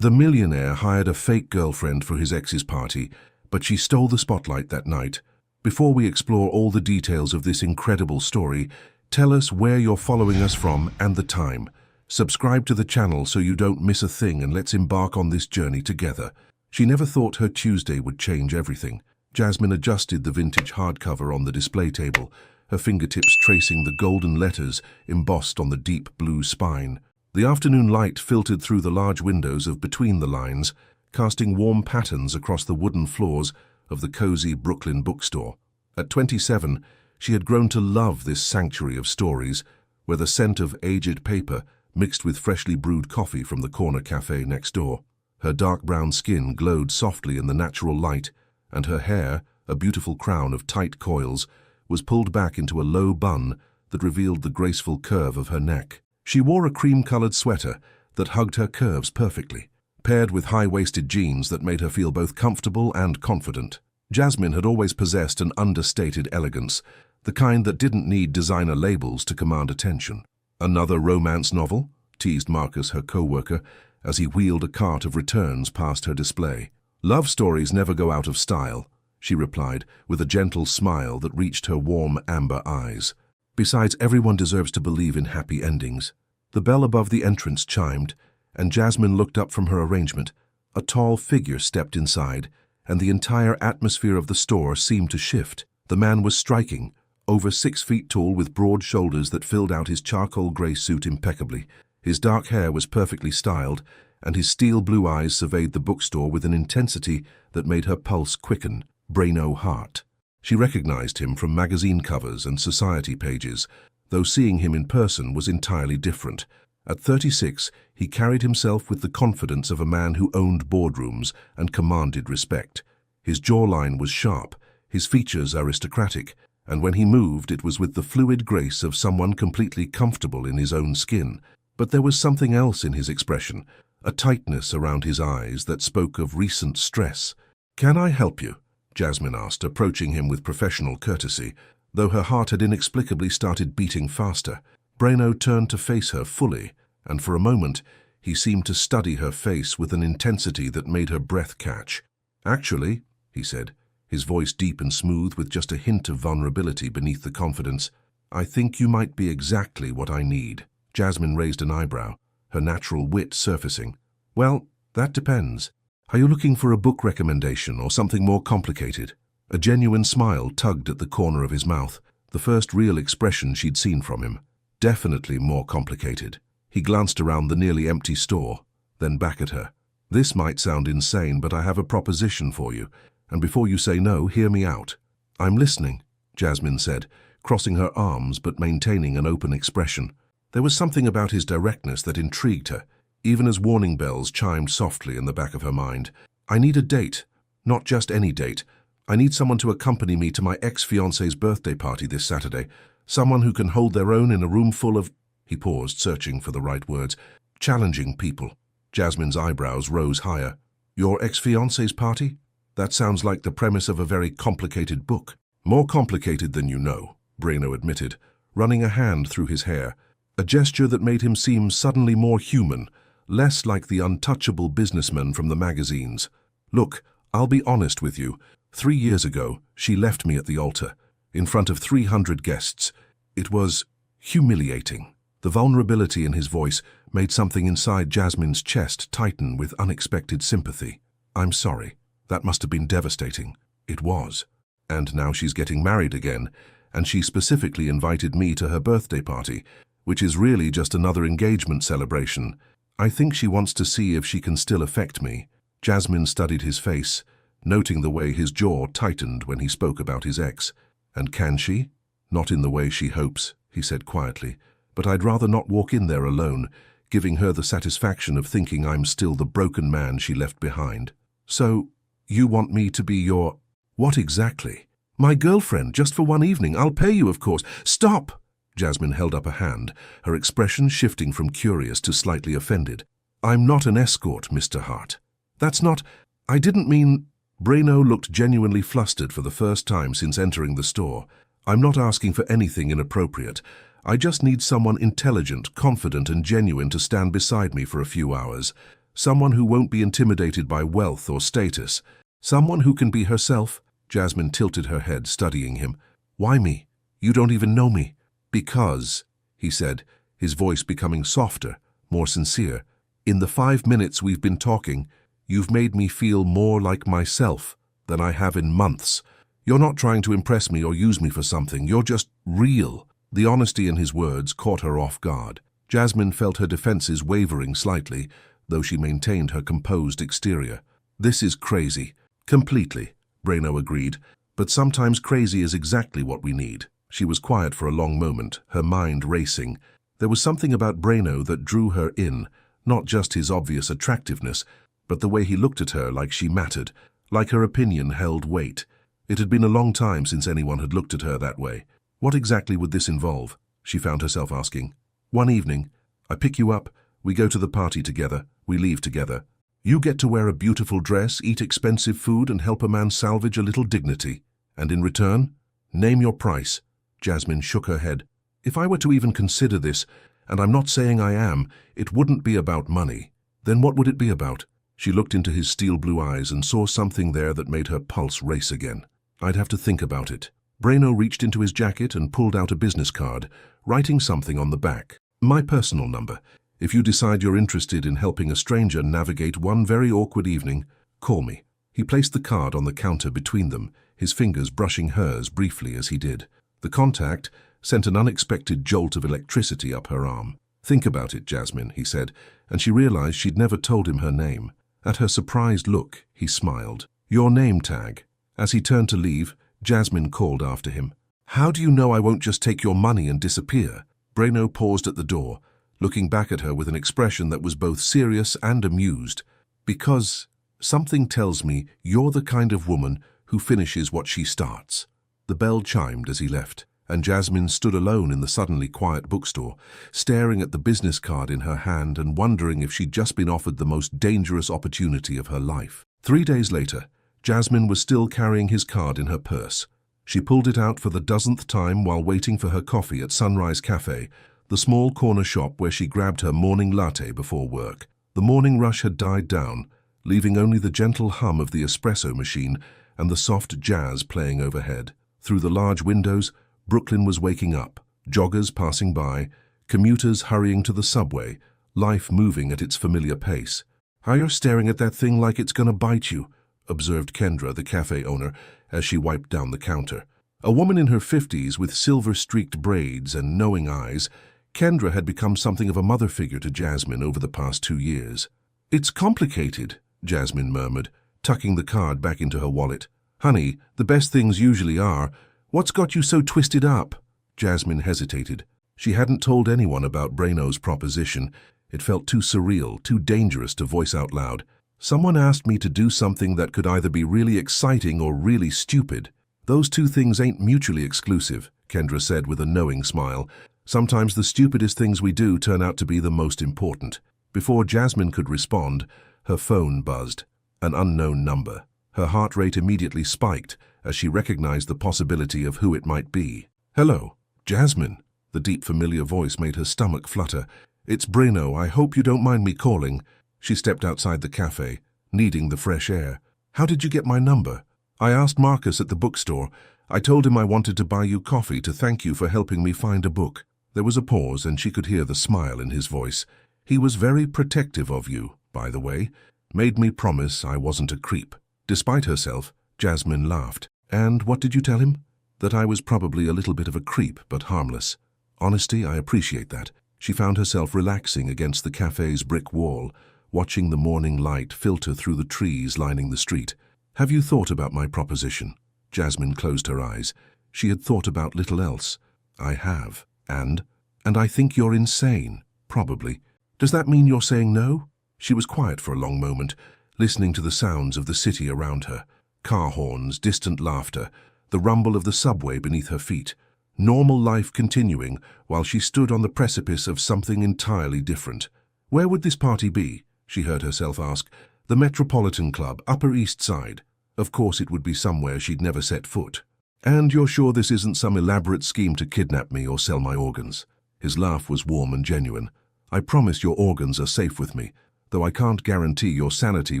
The millionaire hired a fake girlfriend for his ex's party, but she stole the spotlight that night. Before we explore all the details of this incredible story, tell us where you're following us from and the time. Subscribe to the channel so you don't miss a thing, and let's embark on this journey together. She never thought her Tuesday would change everything. Jasmine adjusted the vintage hardcover on the display table, her fingertips tracing the golden letters embossed on the deep blue spine. The afternoon light filtered through the large windows of Between the Lines, casting warm patterns across the wooden floors of the cozy Brooklyn bookstore. At 27, she had grown to love this sanctuary of stories, where the scent of aged paper mixed with freshly brewed coffee from the corner cafe next door. Her dark brown skin glowed softly in the natural light, and her hair, a beautiful crown of tight coils, was pulled back into a low bun that revealed the graceful curve of her neck. She wore a cream-colored sweater that hugged her curves perfectly, paired with high-waisted jeans that made her feel both comfortable and confident. Jasmine had always possessed an understated elegance, the kind that didn't need designer labels to command attention. "Another romance novel?" teased Marcus, her co-worker, as he wheeled a cart of returns past her display. "Love stories never go out of style," she replied, with a gentle smile that reached her warm amber eyes. "Besides, everyone deserves to believe in happy endings." The bell above the entrance chimed, and Jasmine looked up from her arrangement. A tall figure stepped inside, and the entire atmosphere of the store seemed to shift. The man was striking, over 6 feet tall, with broad shoulders that filled out his charcoal gray suit impeccably. His dark hair was perfectly styled, and his steel blue eyes surveyed the bookstore with an intensity that made her pulse quicken. Braino Hart. She recognized him from magazine covers and society pages, though seeing him in person was entirely different. At 36, he carried himself with the confidence of a man who owned boardrooms and commanded respect. His jawline was sharp, his features aristocratic, and when he moved it was with the fluid grace of someone completely comfortable in his own skin. But there was something else in his expression, a tightness around his eyes that spoke of recent stress. "Can I help you?" Jasmine asked, approaching him with professional courtesy, though her heart had inexplicably started beating faster. Braino turned to face her fully, and for a moment he seemed to study her face with an intensity that made her breath catch. "Actually," he said, his voice deep and smooth with just a hint of vulnerability beneath the confidence, "I think you might be exactly what I need." Jasmine raised an eyebrow, her natural wit surfacing. "Well, that depends. Are you looking for a book recommendation or something more complicated?" A genuine smile tugged at the corner of his mouth, the first real expression she'd seen from him. "Definitely more complicated." He glanced around the nearly empty store, then back at her. "This might sound insane, but I have a proposition for you, and before you say no, hear me out." "I'm listening," Jasmine said, crossing her arms but maintaining an open expression. There was something about his directness that intrigued her, even as warning bells chimed softly in the back of her mind. "I need a date, not just any date. I need someone to accompany me to my ex-fiancé's birthday party this Saturday, someone who can hold their own in a room full of—" He paused, searching for the right words. "Challenging people." Jasmine's eyebrows rose higher. "Your ex-fiancé's party? That sounds like the premise of a very complicated book." "More complicated than you know," Braino admitted, running a hand through his hair, a gesture that made him seem suddenly more human, less like the untouchable businessman from the magazines. "Look, I'll be honest with you. 3 years ago, she left me at the altar, in front of 300 guests. It was humiliating." The vulnerability in his voice made something inside Jasmine's chest tighten with unexpected sympathy. "I'm sorry. That must have been devastating." "It was. And now she's getting married again, and she specifically invited me to her birthday party, which is really just another engagement celebration. I think she wants to see if she can still affect me." Jasmine studied his face, noting the way his jaw tightened when he spoke about his ex. "And can she?" "Not in the way she hopes," he said quietly, "but I'd rather not walk in there alone, giving her the satisfaction of thinking I'm still the broken man she left behind." "So, you want me to be your—" "What exactly?" "My girlfriend, just for one evening. I'll pay you, of course." "Stop!" Jasmine held up a hand, her expression shifting from curious to slightly offended. "I'm not an escort, Mr. Hart. That's not— I didn't mean—" Braino looked genuinely flustered for the first time since entering the store. "I'm not asking for anything inappropriate. I just need someone intelligent, confident, and genuine to stand beside me for a few hours. Someone who won't be intimidated by wealth or status. Someone who can be herself. Jasmine tilted her head, studying him. Why me? You don't even know me. Because, he said, his voice becoming softer, more sincere, in the 5 minutes we've been talking, you've made me feel more like myself than I have in months. You're not trying to impress me or use me for something. You're just real. The honesty in his words caught her off guard. Jasmine felt her defenses wavering slightly, though she maintained her composed exterior. This is crazy. Completely, Breno agreed. But sometimes crazy is exactly what we need. She was quiet for a long moment, her mind racing. There was something about Breno that drew her in, not just his obvious attractiveness, but the way he looked at her like she mattered, like her opinion held weight. It had been a long time since anyone had looked at her that way. What exactly would this involve? She found herself asking. One evening, I pick you up, we go to the party together, we leave together. You get to wear a beautiful dress, eat expensive food, and help a man salvage a little dignity. And in return, name your price. Jasmine shook her head. If I were to even consider this, and I'm not saying I am, it wouldn't be about money. Then what would it be about? She looked into his steel blue eyes and saw something there that made her pulse race again. I'd have to think about it. Breno reached into his jacket and pulled out a business card, writing something on the back. My personal number. If you decide you're interested in helping a stranger navigate one very awkward evening, call me. He placed the card on the counter between them, his fingers brushing hers briefly as he did. The contact sent an unexpected jolt of electricity up her arm. Think about it, Jasmine, he said, and she realized she'd never told him her name. At her surprised look, he smiled. Your name tag. As he turned to leave, Jasmine called after him. How do you know I won't just take your money and disappear? Breno paused at the door, looking back at her with an expression that was both serious and amused. Because something tells me you're the kind of woman who finishes what she starts. The bell chimed as he left, and Jasmine stood alone in the suddenly quiet bookstore, staring at the business card in her hand and wondering if she'd just been offered the most dangerous opportunity of her life. 3 days later, Jasmine was still carrying his card in her purse. She pulled it out for the dozenth time while waiting for her coffee at Sunrise Cafe, the small corner shop where she grabbed her morning latte before work. The morning rush had died down, leaving only the gentle hum of the espresso machine and the soft jazz playing overhead. Through the large windows, Brooklyn was waking up, joggers passing by, commuters hurrying to the subway, life moving at its familiar pace. How you're staring at that thing like it's gonna bite you, observed Kendra, the cafe owner, as she wiped down the counter. A woman in her 50s with silver-streaked braids and knowing eyes, Kendra had become something of a mother figure to Jasmine over the past 2 years. It's complicated, Jasmine murmured, tucking the card back into her wallet. Honey, the best things usually are. What's got you so twisted up? Jasmine hesitated. She hadn't told anyone about Breno's proposition. It felt too surreal, too dangerous to voice out loud. Someone asked me to do something that could either be really exciting or really stupid. Those two things ain't mutually exclusive, Kendra said with a knowing smile. Sometimes the stupidest things we do turn out to be the most important. Before Jasmine could respond, her phone buzzed. An unknown number. Her heart rate immediately spiked as she recognized the possibility of who it might be. Hello, Jasmine. The deep familiar voice made her stomach flutter. It's Breno. I hope you don't mind me calling. She stepped outside the cafe, needing the fresh air. How did you get my number? I asked Marcus at the bookstore. I told him I wanted to buy you coffee to thank you for helping me find a book. There was a pause and she could hear the smile in his voice. He was very protective of you, by the way. Made me promise I wasn't a creep. Despite herself, Jasmine laughed. And what did you tell him? That I was probably a little bit of a creep, but harmless. Honesty, I appreciate that. She found herself relaxing against the cafe's brick wall, watching the morning light filter through the trees lining the street. Have you thought about my proposition? Jasmine closed her eyes. She had thought about little else. I have. And I think you're insane. Probably. Does that mean you're saying no? She was quiet for a long moment, listening to the sounds of the city around her. Car horns, distant laughter, the rumble of the subway beneath her feet. Normal life continuing while she stood on the precipice of something entirely different. Where would this party be? She heard herself ask. The Metropolitan Club, Upper East Side. Of course it would be somewhere she'd never set foot. And you're sure this isn't some elaborate scheme to kidnap me or sell my organs? His laugh was warm and genuine. I promise your organs are safe with me. though I can't guarantee your sanity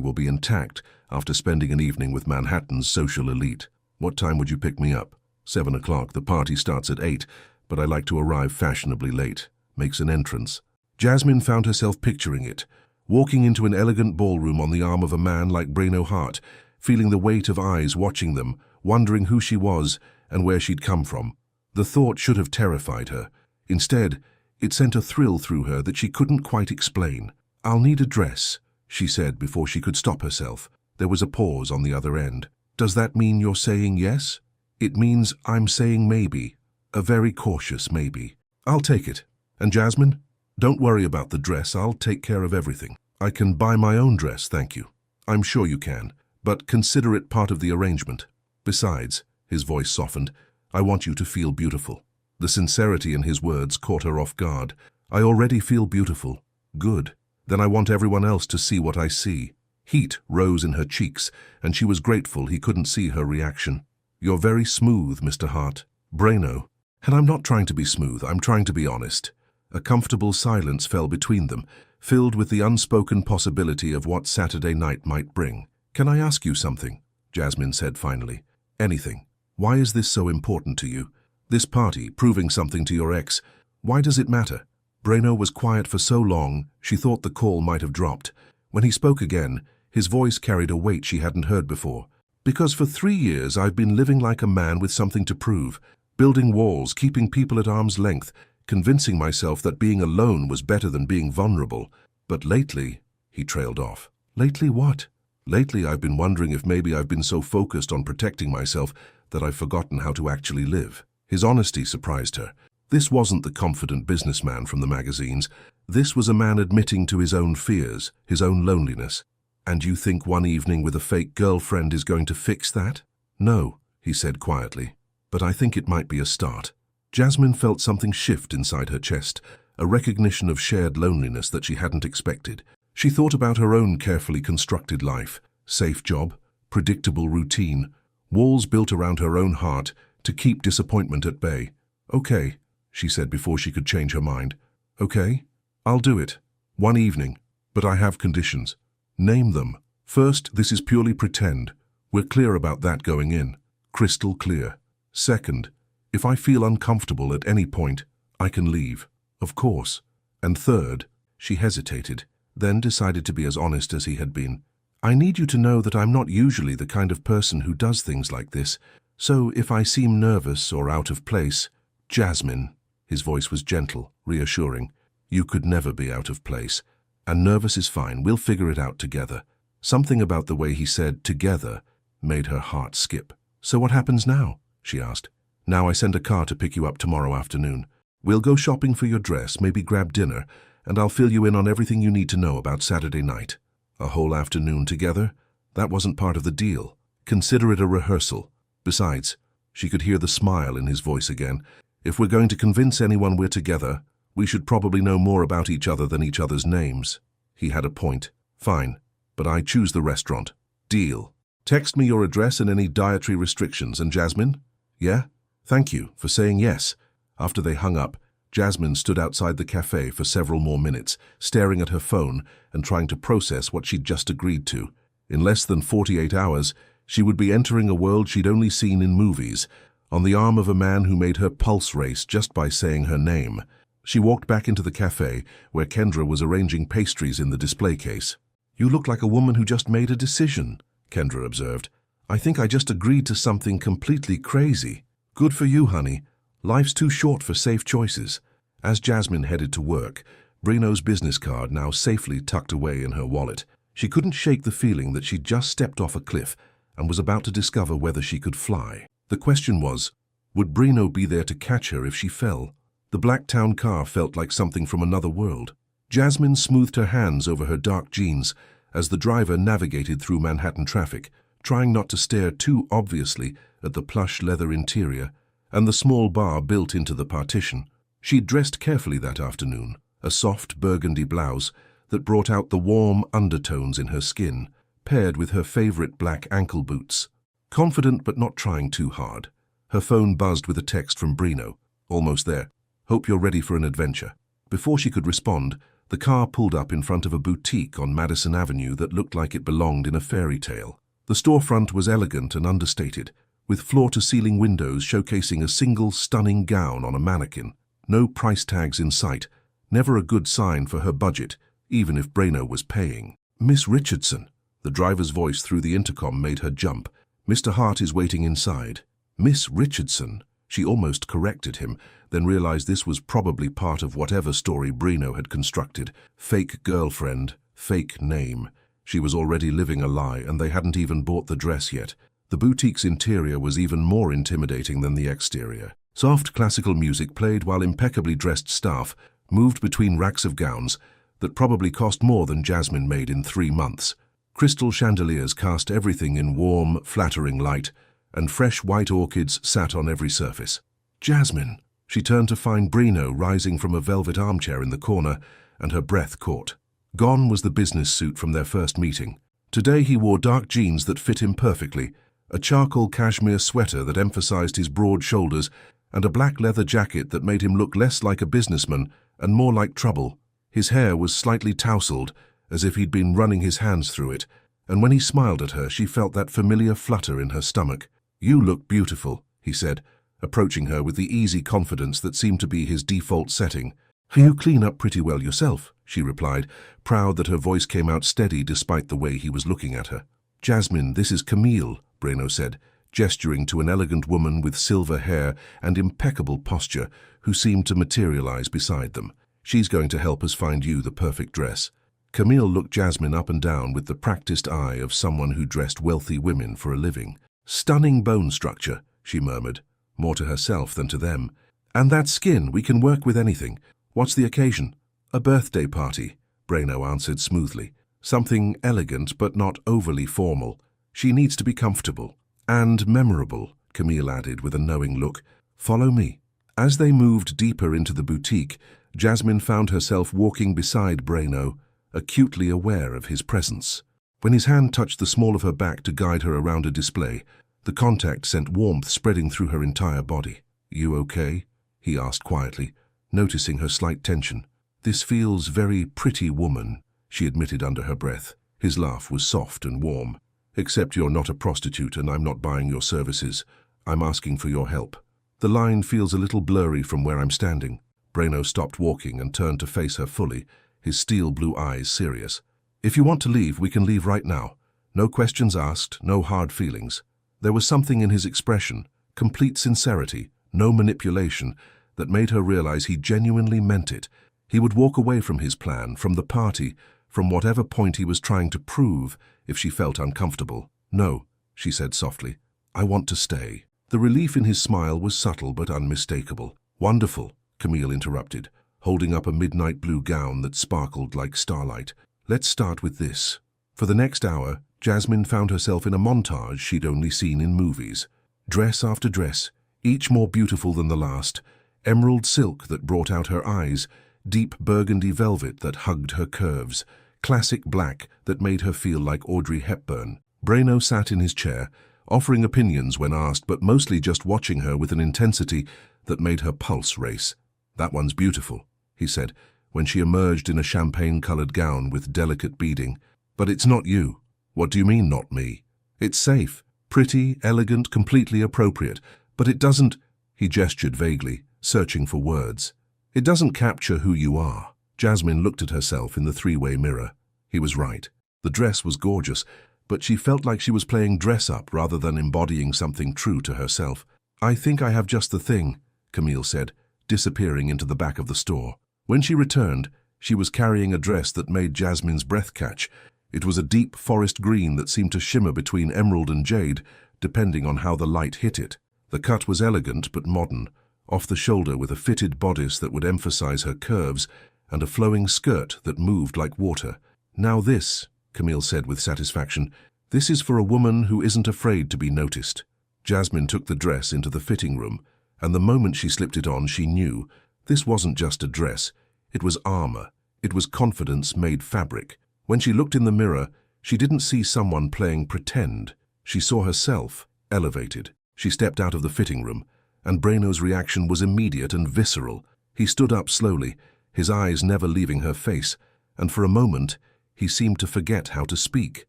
will be intact after spending an evening with Manhattan's social elite. What time would you pick me up? 7 o'clock. The party starts at 8, but I like to arrive fashionably late. Makes an entrance. Jasmine found herself picturing it, walking into an elegant ballroom on the arm of a man like Breno Hart, feeling the weight of eyes watching them, wondering who she was and where she'd come from. The thought should have terrified her. Instead, it sent a thrill through her that she couldn't quite explain. "I'll need a dress," she said before she could stop herself. There was a pause on the other end. "Does that mean you're saying yes?" "It means I'm saying maybe. A very cautious maybe." "I'll take it. And Jasmine, don't worry about the dress. I'll take care of everything." "I can buy my own dress, thank you." "I'm sure you can, but consider it part of the arrangement. Besides," his voice softened, "I want you to feel beautiful." The sincerity in his words caught her off guard. "I already feel beautiful." "Good. Then I want everyone else to see what I see." Heat rose in her cheeks, and she was grateful he couldn't see her reaction. "You're very smooth, Mr. Hart." "Breno." "And I'm not trying to be smooth, I'm trying to be honest." A comfortable silence fell between them, filled with the unspoken possibility of what Saturday night might bring. "Can I ask you something?" Jasmine said finally. "Anything. Why is this so important to you? This party, proving something to your ex, why does it matter?" Breno was quiet for so long, she thought the call might have dropped. When he spoke again, his voice carried a weight she hadn't heard before. "Because for 3 years I've been living like a man with something to prove, building walls, keeping people at arm's length, convincing myself that being alone was better than being vulnerable. But lately," he trailed off. "Lately what?" "Lately I've been wondering if maybe I've been so focused on protecting myself that I've forgotten how to actually live." His honesty surprised her. This wasn't the confident businessman from the magazines. This was a man admitting to his own fears, his own loneliness. "And you think one evening with a fake girlfriend is going to fix that?" "No," he said quietly, "but I think it might be a start." Jasmine felt something shift inside her chest, a recognition of shared loneliness that she hadn't expected. She thought about her own carefully constructed life, safe job, predictable routine, walls built around her own heart to keep disappointment at bay. "Okay," she said before she could change her mind. "Okay, I'll do it. One evening. But I have conditions." "Name them." "First, this is purely pretend. We're clear about that going in. Crystal clear. Second, if I feel uncomfortable at any point, I can leave." "Of course." "And third," she hesitated, then decided to be as honest as he had been. "I need you to know that I'm not usually the kind of person who does things like this, so if I seem nervous or out of place—" "Jasmine," his voice was gentle, reassuring, "you could never be out of place. And nervous is fine, we'll figure it out together." Something about the way he said "together" made her heart skip. "So what happens now?" she asked. "Now I send a car to pick you up tomorrow afternoon. We'll go shopping for your dress, maybe grab dinner, and I'll fill you in on everything you need to know about Saturday night." A whole afternoon together? That wasn't part of the deal. Consider it a rehearsal. Besides, she could hear the smile in his voice again. "If we're going to convince anyone we're together, we should probably know more about each other than each other's names." He had a point. "Fine, but I choose the restaurant." "Deal. Text me your address and any dietary restrictions, and Jasmine?" "Yeah? Thank you for saying yes." After they hung up, Jasmine stood outside the cafe for several more minutes, staring at her phone and trying to process what she'd just agreed to. In less than 48 hours, she would be entering a world she'd only seen in movies, on the arm of a man who made her pulse race just by saying her name. She walked back into the cafe, where Kendra was arranging pastries in the display case. "You look like a woman who just made a decision," Kendra observed. "I think I just agreed to something completely crazy." "Good for you, honey. Life's too short for safe choices." As Jasmine headed to work, Breno's business card now safely tucked away in her wallet, she couldn't shake the feeling that she'd just stepped off a cliff and was about to discover whether she could fly. The question was, would Breno be there to catch her if she fell? The Blacktown car felt like something from another world. Jasmine smoothed her hands over her dark jeans as the driver navigated through Manhattan traffic, trying not to stare too obviously at the plush leather interior and the small bar built into the partition. She'd dressed carefully that afternoon, a soft burgundy blouse that brought out the warm undertones in her skin, paired with her favorite black ankle boots. Confident but not trying too hard, her phone buzzed with a text from Breno. "Almost there. Hope you're ready for an adventure." Before she could respond, The car pulled up in front of a boutique on Madison Avenue that looked like it belonged in a fairy tale. The storefront was elegant and understated, with floor-to-ceiling windows showcasing a single stunning gown on a mannequin. No price tags in sight, never a good sign for her budget, even if Breno was paying. "Miss Richardson," the driver's voice through the intercom made her jump. "Mr. Hart is waiting inside." Miss Richardson. She almost corrected him, then realized this was probably part of whatever story Breno had constructed. Fake girlfriend, fake name. She was already living a lie, and they hadn't even bought the dress yet. The boutique's interior was even more intimidating than the exterior. Soft classical music played while impeccably dressed staff moved between racks of gowns that probably cost more than Jasmine made in 3 months. Crystal chandeliers cast everything in warm, flattering light, and fresh white orchids sat on every surface. "Jasmine!" She turned to find Breno rising from a velvet armchair in the corner, and her breath caught. Gone was the business suit from their first meeting. Today he wore dark jeans that fit him perfectly, a charcoal cashmere sweater that emphasized his broad shoulders, and a black leather jacket that made him look less like a businessman and more like trouble. His hair was slightly tousled, as if he'd been running his hands through it, and when he smiled at her, she felt that familiar flutter in her stomach. "You look beautiful," he said, approaching her with the easy confidence that seemed to be his default setting. "You clean up pretty well yourself," she replied, proud that her voice came out steady despite the way he was looking at her. "Jasmine, this is Camille," Breno said, gesturing to an elegant woman with silver hair and impeccable posture who seemed to materialize beside them. "She's going to help us find you the perfect dress." Camille looked Jasmine up and down with the practiced eye of someone who dressed wealthy women for a living. "Stunning bone structure," she murmured, more to herself than to them. "And that skin, we can work with anything. What's the occasion?" "A birthday party," Breno answered smoothly. "Something elegant but not overly formal. She needs to be comfortable." "And memorable," Camille added with a knowing look. "Follow me." As they moved deeper into the boutique, Jasmine found herself walking beside Breno, acutely aware of his presence. When his hand touched the small of her back to guide her around a display, the contact sent warmth spreading through her entire body. "You okay?" he asked quietly, noticing her slight tension. "This feels very pretty woman," she admitted under her breath. His laugh was soft and warm. "Except you're not a prostitute and I'm not buying your services. I'm asking for your help." "The line feels a little blurry from where I'm standing." Breno stopped walking and turned to face her fully, his steel blue eyes serious. "If you want to leave, we can leave right now. No questions asked, no hard feelings." There was something in his expression, complete sincerity, no manipulation, that made her realize he genuinely meant it. He would walk away from his plan, from the party, from whatever point he was trying to prove, if she felt uncomfortable. "No," she said softly. "I want to stay." The relief in his smile was subtle but unmistakable. "Wonderful," Camille interrupted, holding up a midnight blue gown that sparkled like starlight. "Let's start with this." For the next hour, Jasmine found herself in a montage she'd only seen in movies. Dress after dress, each more beautiful than the last, emerald silk that brought out her eyes, deep burgundy velvet that hugged her curves, classic black that made her feel like Audrey Hepburn. Breno sat in his chair, offering opinions when asked, but mostly just watching her with an intensity that made her pulse race. "That one's beautiful," he said, when she emerged in a champagne-colored gown with delicate beading. "But it's not you." "What do you mean, not me?" "It's safe, pretty, elegant, completely appropriate, but it doesn't—" He gestured vaguely, searching for words. "It doesn't capture who you are." Jasmine looked at herself in the three-way mirror. He was right. The dress was gorgeous, but she felt like she was playing dress-up rather than embodying something true to herself. "I think I have just the thing," Camille said, disappearing into the back of the store. When she returned, she was carrying a dress that made Jasmine's breath catch. It was a deep forest green that seemed to shimmer between emerald and jade, depending on how the light hit it. The cut was elegant but modern, off the shoulder with a fitted bodice that would emphasize her curves and a flowing skirt that moved like water. "Now this," Camille said with satisfaction, "this is for a woman who isn't afraid to be noticed." Jasmine took the dress into the fitting room, and the moment she slipped it on, she knew this wasn't just a dress. It was armor. It was confidence made fabric. When she looked in the mirror, she didn't see someone playing pretend. She saw herself, elevated. She stepped out of the fitting room, and Breno's reaction was immediate and visceral. He stood up slowly, his eyes never leaving her face, and for a moment he seemed to forget how to speak.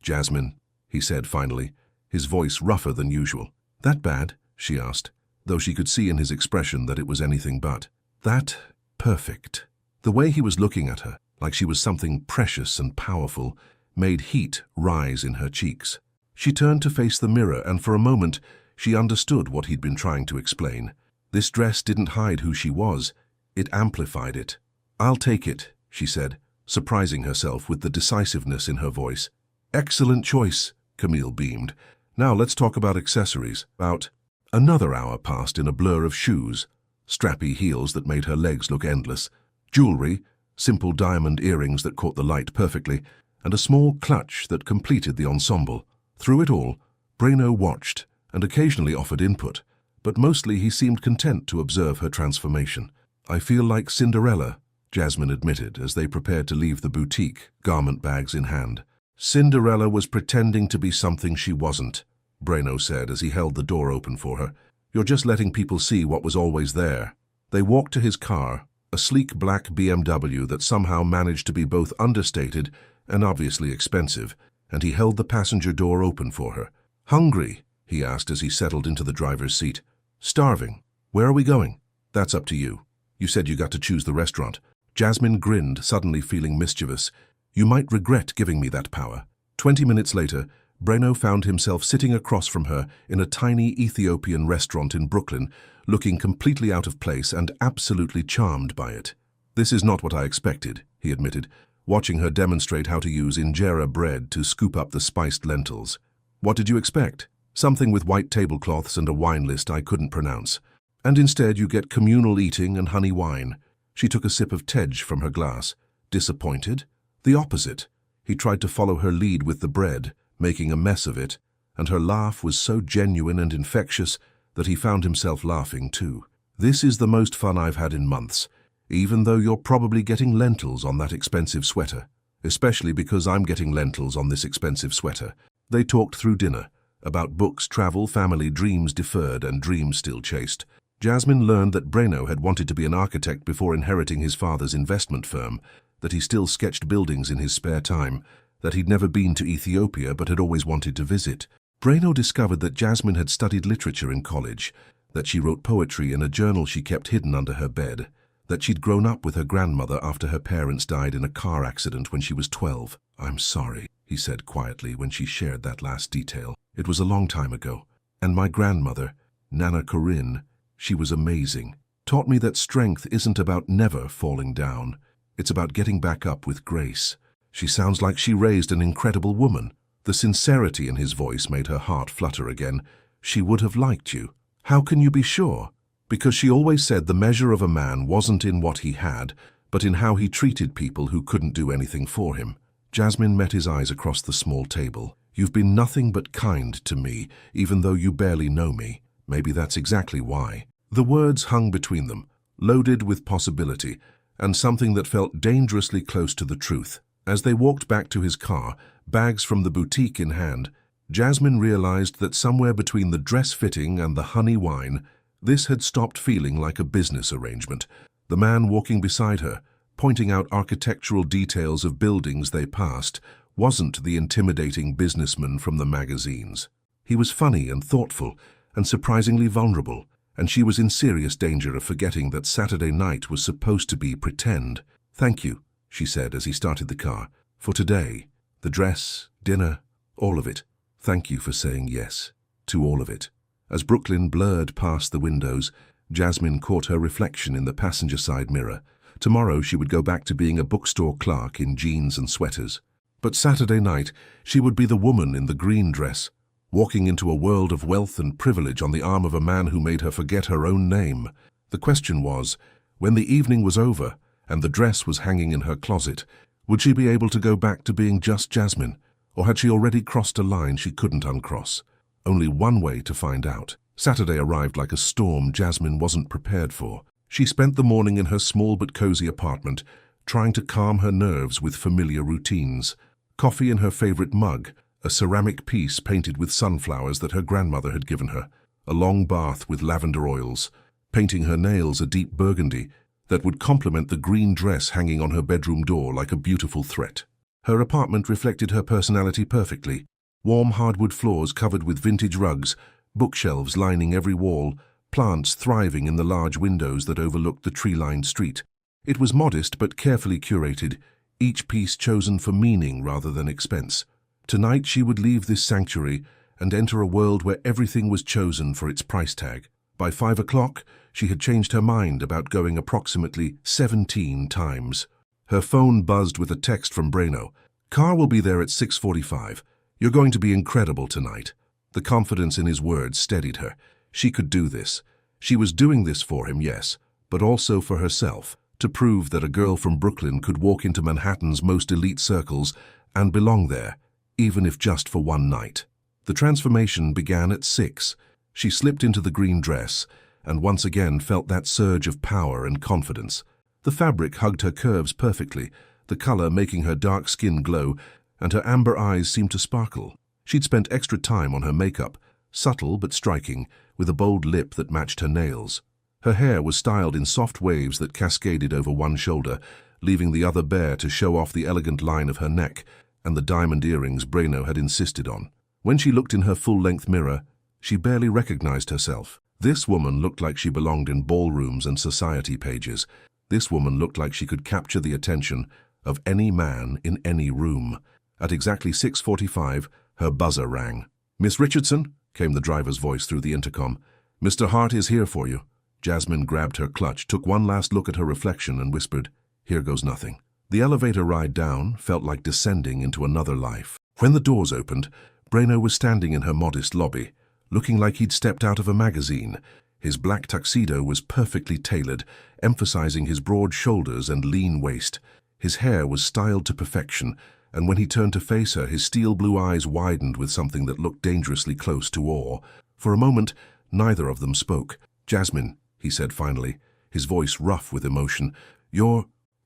"Jasmine," he said finally, his voice rougher than usual. "That bad?" she asked, though she could see in his expression that it was anything but. "That perfect." The way he was looking at her, like she was something precious and powerful, made heat rise in her cheeks. She turned to face the mirror, and for a moment she understood what he'd been trying to explain. This dress didn't hide who she was, it amplified it. "I'll take it," she said, surprising herself with the decisiveness in her voice. "Excellent choice," Camille beamed. "Now let's talk about accessories." About another hour passed in a blur of shoes, strappy heels that made her legs look endless, jewelry, simple diamond earrings that caught the light perfectly, and a small clutch that completed the ensemble. Through it all, Breno watched and occasionally offered input, but mostly he seemed content to observe her transformation. "I feel like Cinderella," Jasmine admitted as they prepared to leave the boutique, garment bags in hand. "Cinderella was pretending to be something she wasn't," Breno said as he held the door open for her. "You're just letting people see what was always there." They walked to his car, a sleek black BMW that somehow managed to be both understated and obviously expensive, and he held the passenger door open for her. "Hungry?" he asked as he settled into the driver's seat. "Starving. Where are we going?" "That's up to you. You said you got to choose the restaurant." Jasmine grinned, suddenly feeling mischievous. "You might regret giving me that power." 20 minutes later, Breno found himself sitting across from her in a tiny Ethiopian restaurant in Brooklyn, looking completely out of place and absolutely charmed by it. "This is not what I expected," he admitted, watching her demonstrate how to use injera bread to scoop up the spiced lentils. "What did you expect? Something with white tablecloths and a wine list I couldn't pronounce. And instead you get communal eating and honey wine." She took a sip of tej from her glass. "Disappointed?" "The opposite." He tried to follow her lead with the bread, making a mess of it, and her laugh was so genuine and infectious that he found himself laughing too. "This is the most fun I've had in months, even though you're probably getting lentils on that expensive sweater. Especially because I'm getting lentils on this expensive sweater." They talked through dinner, about books, travel, family, dreams deferred and dreams still chased. Jasmine learned that Breno had wanted to be an architect before inheriting his father's investment firm, that he still sketched buildings in his spare time, that he'd never been to Ethiopia but had always wanted to visit. Breno discovered that Jasmine had studied literature in college, that she wrote poetry in a journal she kept hidden under her bed, that she'd grown up with her grandmother after her parents died in a car accident when she was 12. "I'm sorry," he said quietly when she shared that last detail. "It was a long time ago. And my grandmother, Nana Corinne, she was amazing. Taught me that strength isn't about never falling down. It's about getting back up with grace." "She sounds like she raised an incredible woman." The sincerity in his voice made her heart flutter again. "She would have liked you." "How can you be sure?" "Because she always said the measure of a man wasn't in what he had, but in how he treated people who couldn't do anything for him." Jasmine met his eyes across the small table. "You've been nothing but kind to me, even though you barely know me. Maybe that's exactly why." The words hung between them, loaded with possibility, and something that felt dangerously close to the truth. As they walked back to his car, bags from the boutique in hand, Jasmine realized that somewhere between the dress fitting and the honey wine, this had stopped feeling like a business arrangement. The man walking beside her, pointing out architectural details of buildings they passed, wasn't the intimidating businessman from the magazines. He was funny and thoughtful and surprisingly vulnerable, and she was in serious danger of forgetting that Saturday night was supposed to be pretend. "Thank you," she said as he started the car, "for today. The dress, dinner, all of it. Thank you for saying yes to all of it." As Brooklyn blurred past the windows, Jasmine caught her reflection in the passenger side mirror. Tomorrow she would go back to being a bookstore clerk in jeans and sweaters. But Saturday night she would be the woman in the green dress, walking into a world of wealth and privilege on the arm of a man who made her forget her own name. The question was, when the evening was over and the dress was hanging in her closet, would she be able to go back to being just Jasmine, or had she already crossed a line she couldn't uncross? Only one way to find out. Saturday arrived like a storm Jasmine wasn't prepared for. She spent the morning in her small but cozy apartment, trying to calm her nerves with familiar routines. Coffee in her favorite mug, a ceramic piece painted with sunflowers that her grandmother had given her, a long bath with lavender oils, painting her nails a deep burgundy, that would complement the green dress hanging on her bedroom door like a beautiful threat. Her apartment reflected her personality perfectly. Warm hardwood floors covered with vintage rugs, bookshelves lining every wall, plants thriving in the large windows that overlooked the tree-lined street. It was modest but carefully curated, each piece chosen for meaning rather than expense. Tonight she would leave this sanctuary and enter a world where everything was chosen for its price tag. By 5 o'clock, she had changed her mind about going approximately 17 times. Her phone buzzed with a text from Breno. "Car will be there at 6:45. You're going to be incredible tonight." The confidence in his words steadied her. She could do this. She was doing this for him, yes, but also for herself, to prove that a girl from Brooklyn could walk into Manhattan's most elite circles and belong there, even if just for one night. The transformation began at 6. She slipped into the green dress and once again felt that surge of power and confidence. The fabric hugged her curves perfectly, the color making her dark skin glow, and her amber eyes seemed to sparkle. She'd spent extra time on her makeup, subtle but striking, with a bold lip that matched her nails. Her hair was styled in soft waves that cascaded over one shoulder, leaving the other bare to show off the elegant line of her neck and the diamond earrings Breno had insisted on. When she looked in her full-length mirror, she barely recognized herself. This woman looked like she belonged in ballrooms and society pages. This woman looked like she could capture the attention of any man in any room. At exactly 6:45, her buzzer rang. "Miss Richardson," came the driver's voice through the intercom. "Mr. Hart is here for you." Jasmine grabbed her clutch, took one last look at her reflection and whispered, "Here goes nothing." The elevator ride down felt like descending into another life. When the doors opened, Breno was standing in her modest lobby, looking like he'd stepped out of a magazine. His black tuxedo was perfectly tailored, emphasizing his broad shoulders and lean waist. His hair was styled to perfection, and when he turned to face her, his steel blue eyes widened with something that looked dangerously close to awe. For a moment, neither of them spoke. "Jasmine," he said finally, his voice rough with emotion.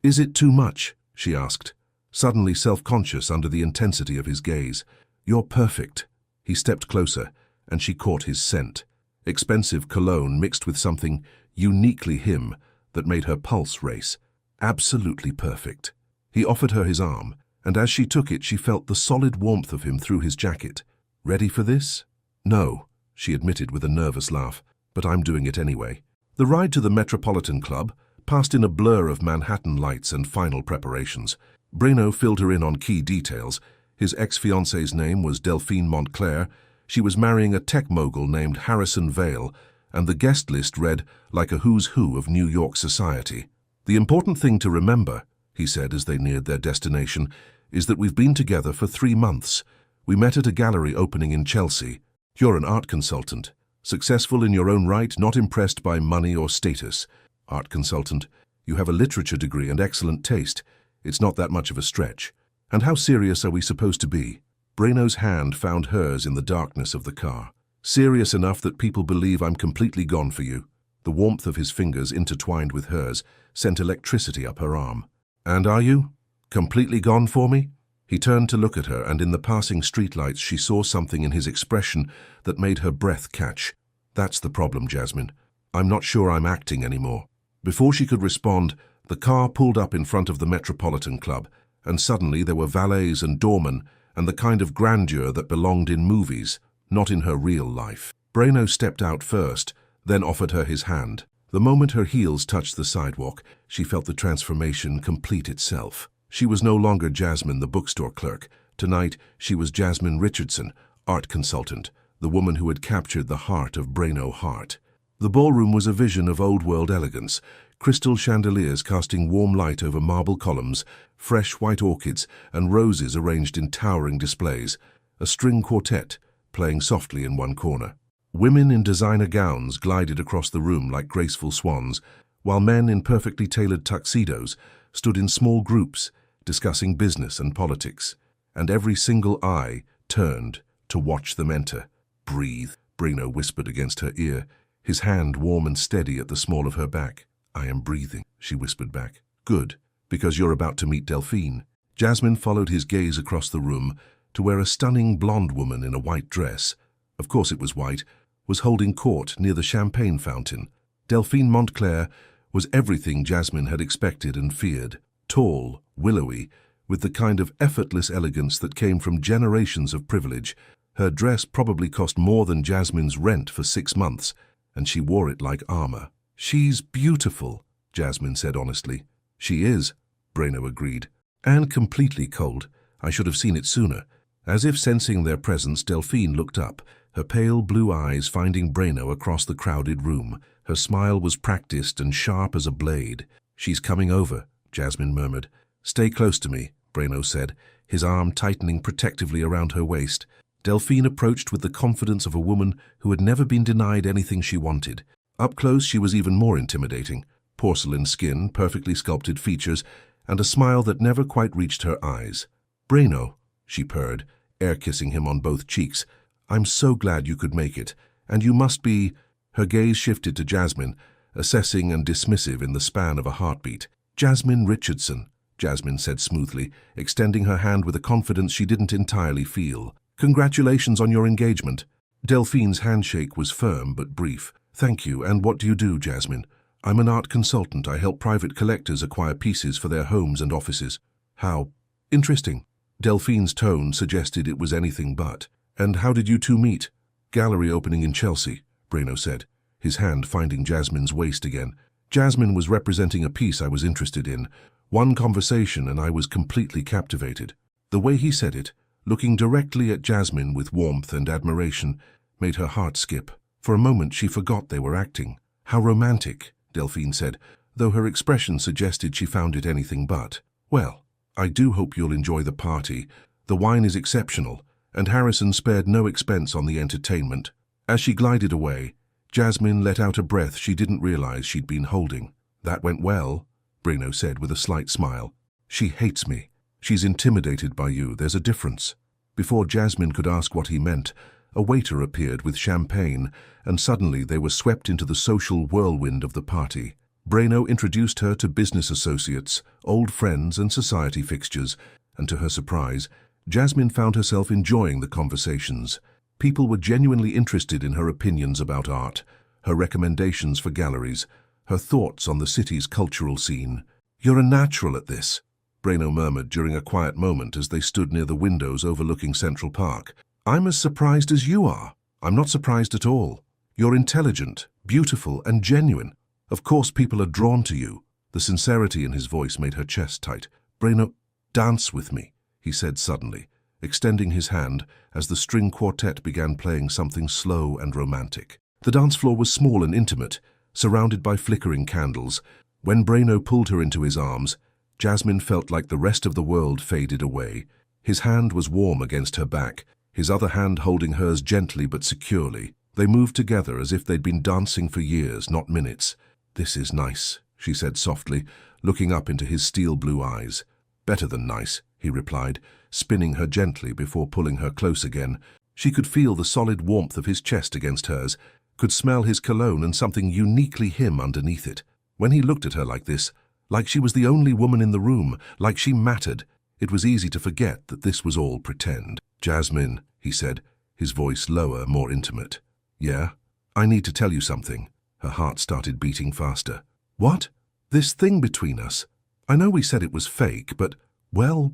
"Is it too much?" she asked, suddenly self-conscious under the intensity of his gaze. "You're perfect." He stepped closer, and she caught his scent. Expensive cologne mixed with something uniquely him that made her pulse race. Absolutely perfect. He offered her his arm, and as she took it, she felt the solid warmth of him through his jacket. "Ready for this?" "No," she admitted with a nervous laugh, "but I'm doing it anyway." The ride to the Metropolitan Club passed in a blur of Manhattan lights and final preparations. Breno filled her in on key details. His ex-fiancée's name was Delphine Montclair. She was marrying a tech mogul named Harrison Vale, and the guest list read like a who's who of New York society. "The important thing to remember," he said as they neared their destination, "is that we've been together for 3 months. We met at a gallery opening in Chelsea. You're an art consultant, successful in your own right, not impressed by money or status. Art consultant, you have a literature degree and excellent taste. It's not that much of a stretch. And how serious are we supposed to be?" Breno's hand found hers in the darkness of the car. "Serious enough that people believe I'm completely gone for you." The warmth of his fingers intertwined with hers sent electricity up her arm. "And are you? Completely gone for me?" He turned to look at her, and in the passing streetlights she saw something in his expression that made her breath catch. "That's the problem, Jasmine. I'm not sure I'm acting anymore." Before she could respond, the car pulled up in front of the Metropolitan Club, and suddenly there were valets and doormen, and the kind of grandeur that belonged in movies, not in her real life. Breno stepped out first, then offered her his hand. The moment her heels touched the sidewalk, she felt the transformation complete itself. She was no longer Jasmine, the bookstore clerk. Tonight, she was Jasmine Richardson, art consultant, the woman who had captured the heart of Breno Hart. The ballroom was a vision of old-world elegance, crystal chandeliers casting warm light over marble columns, fresh white orchids and roses arranged in towering displays, a string quartet playing softly in one corner. Women in designer gowns glided across the room like graceful swans, while men in perfectly tailored tuxedos stood in small groups discussing business and politics, and every single eye turned to watch them enter. "Breathe," Breno whispered against her ear, his hand warm and steady at the small of her back. "I am breathing," she whispered back. "Good, because you're about to meet Delphine." Jasmine followed his gaze across the room to where a stunning blonde woman in a white dress, of course it was white, was holding court near the champagne fountain. Delphine Montclair was everything Jasmine had expected and feared. Tall, willowy, with the kind of effortless elegance that came from generations of privilege. Her dress probably cost more than Jasmine's rent for 6 months, and she wore it like armor. "She's beautiful," Jasmine said honestly. "She is," Breno agreed. "And completely cold. I should have seen it sooner." As if sensing their presence, Delphine looked up, her pale blue eyes finding Breno across the crowded room. Her smile was practiced and sharp as a blade. "She's coming over," Jasmine murmured. "Stay close to me," Breno said, his arm tightening protectively around her waist. Delphine approached with the confidence of a woman who had never been denied anything she wanted. Up close, she was even more intimidating. Porcelain skin, perfectly sculpted features, and a smile that never quite reached her eyes. "Breno," she purred, air-kissing him on both cheeks. "I'm so glad you could make it. And you must be—" Her gaze shifted to Jasmine, assessing and dismissive in the span of a heartbeat. "Jasmine Richardson," Jasmine said smoothly, extending her hand with a confidence she didn't entirely feel. "Congratulations on your engagement." Delphine's handshake was firm but brief. "Thank you, and what do you do, Jasmine?" "I'm an art consultant. I help private collectors acquire pieces for their homes and offices." "How interesting." Delphine's tone suggested it was anything but. "And how did you two meet?" "Gallery opening in Chelsea," Breno said, his hand finding Jasmine's waist again. "Jasmine was representing a piece I was interested in. One conversation and I was completely captivated." The way he said it, looking directly at Jasmine with warmth and admiration, made her heart skip. For a moment she forgot they were acting. "How romantic," Delphine said, though her expression suggested she found it anything but. "Well, I do hope you'll enjoy the party. The wine is exceptional, and Harrison spared no expense on the entertainment." As she glided away, Jasmine let out a breath she didn't realize she'd been holding. "That went well," Breno said with a slight smile. "She hates me. She's intimidated by you. There's a difference." Before Jasmine could ask what he meant, a waiter appeared with champagne, and suddenly they were swept into the social whirlwind of the party. Breno introduced her to business associates, old friends and society fixtures, and to her surprise, Jasmine found herself enjoying the conversations. People were genuinely interested in her opinions about art, her recommendations for galleries, her thoughts on the city's cultural scene. "You're a natural at this," Breno murmured during a quiet moment as they stood near the windows overlooking Central Park. "I'm as surprised as you are." "I'm not surprised at all. You're intelligent, beautiful, and genuine. Of course people are drawn to you." The sincerity in his voice made her chest tight. "Breno, dance with me," he said suddenly, extending his hand as the string quartet began playing something slow and romantic. The dance floor was small and intimate, surrounded by flickering candles. When Breno pulled her into his arms, Jasmine felt like the rest of the world faded away. His hand was warm against her back, his other hand holding hers gently but securely. They moved together as if they'd been dancing for years, not minutes. "This is nice," she said softly, looking up into his steel blue eyes. "Better than nice," he replied, spinning her gently before pulling her close again. She could feel the solid warmth of his chest against hers, could smell his cologne and something uniquely him underneath it. When he looked at her like this, like she was the only woman in the room, like she mattered, it was easy to forget that this was all pretend. "Jasmine," he said, his voice lower, more intimate. "Yeah? I need to tell you something." Her heart started beating faster. "What?" "This thing between us. I know we said it was fake, but, well,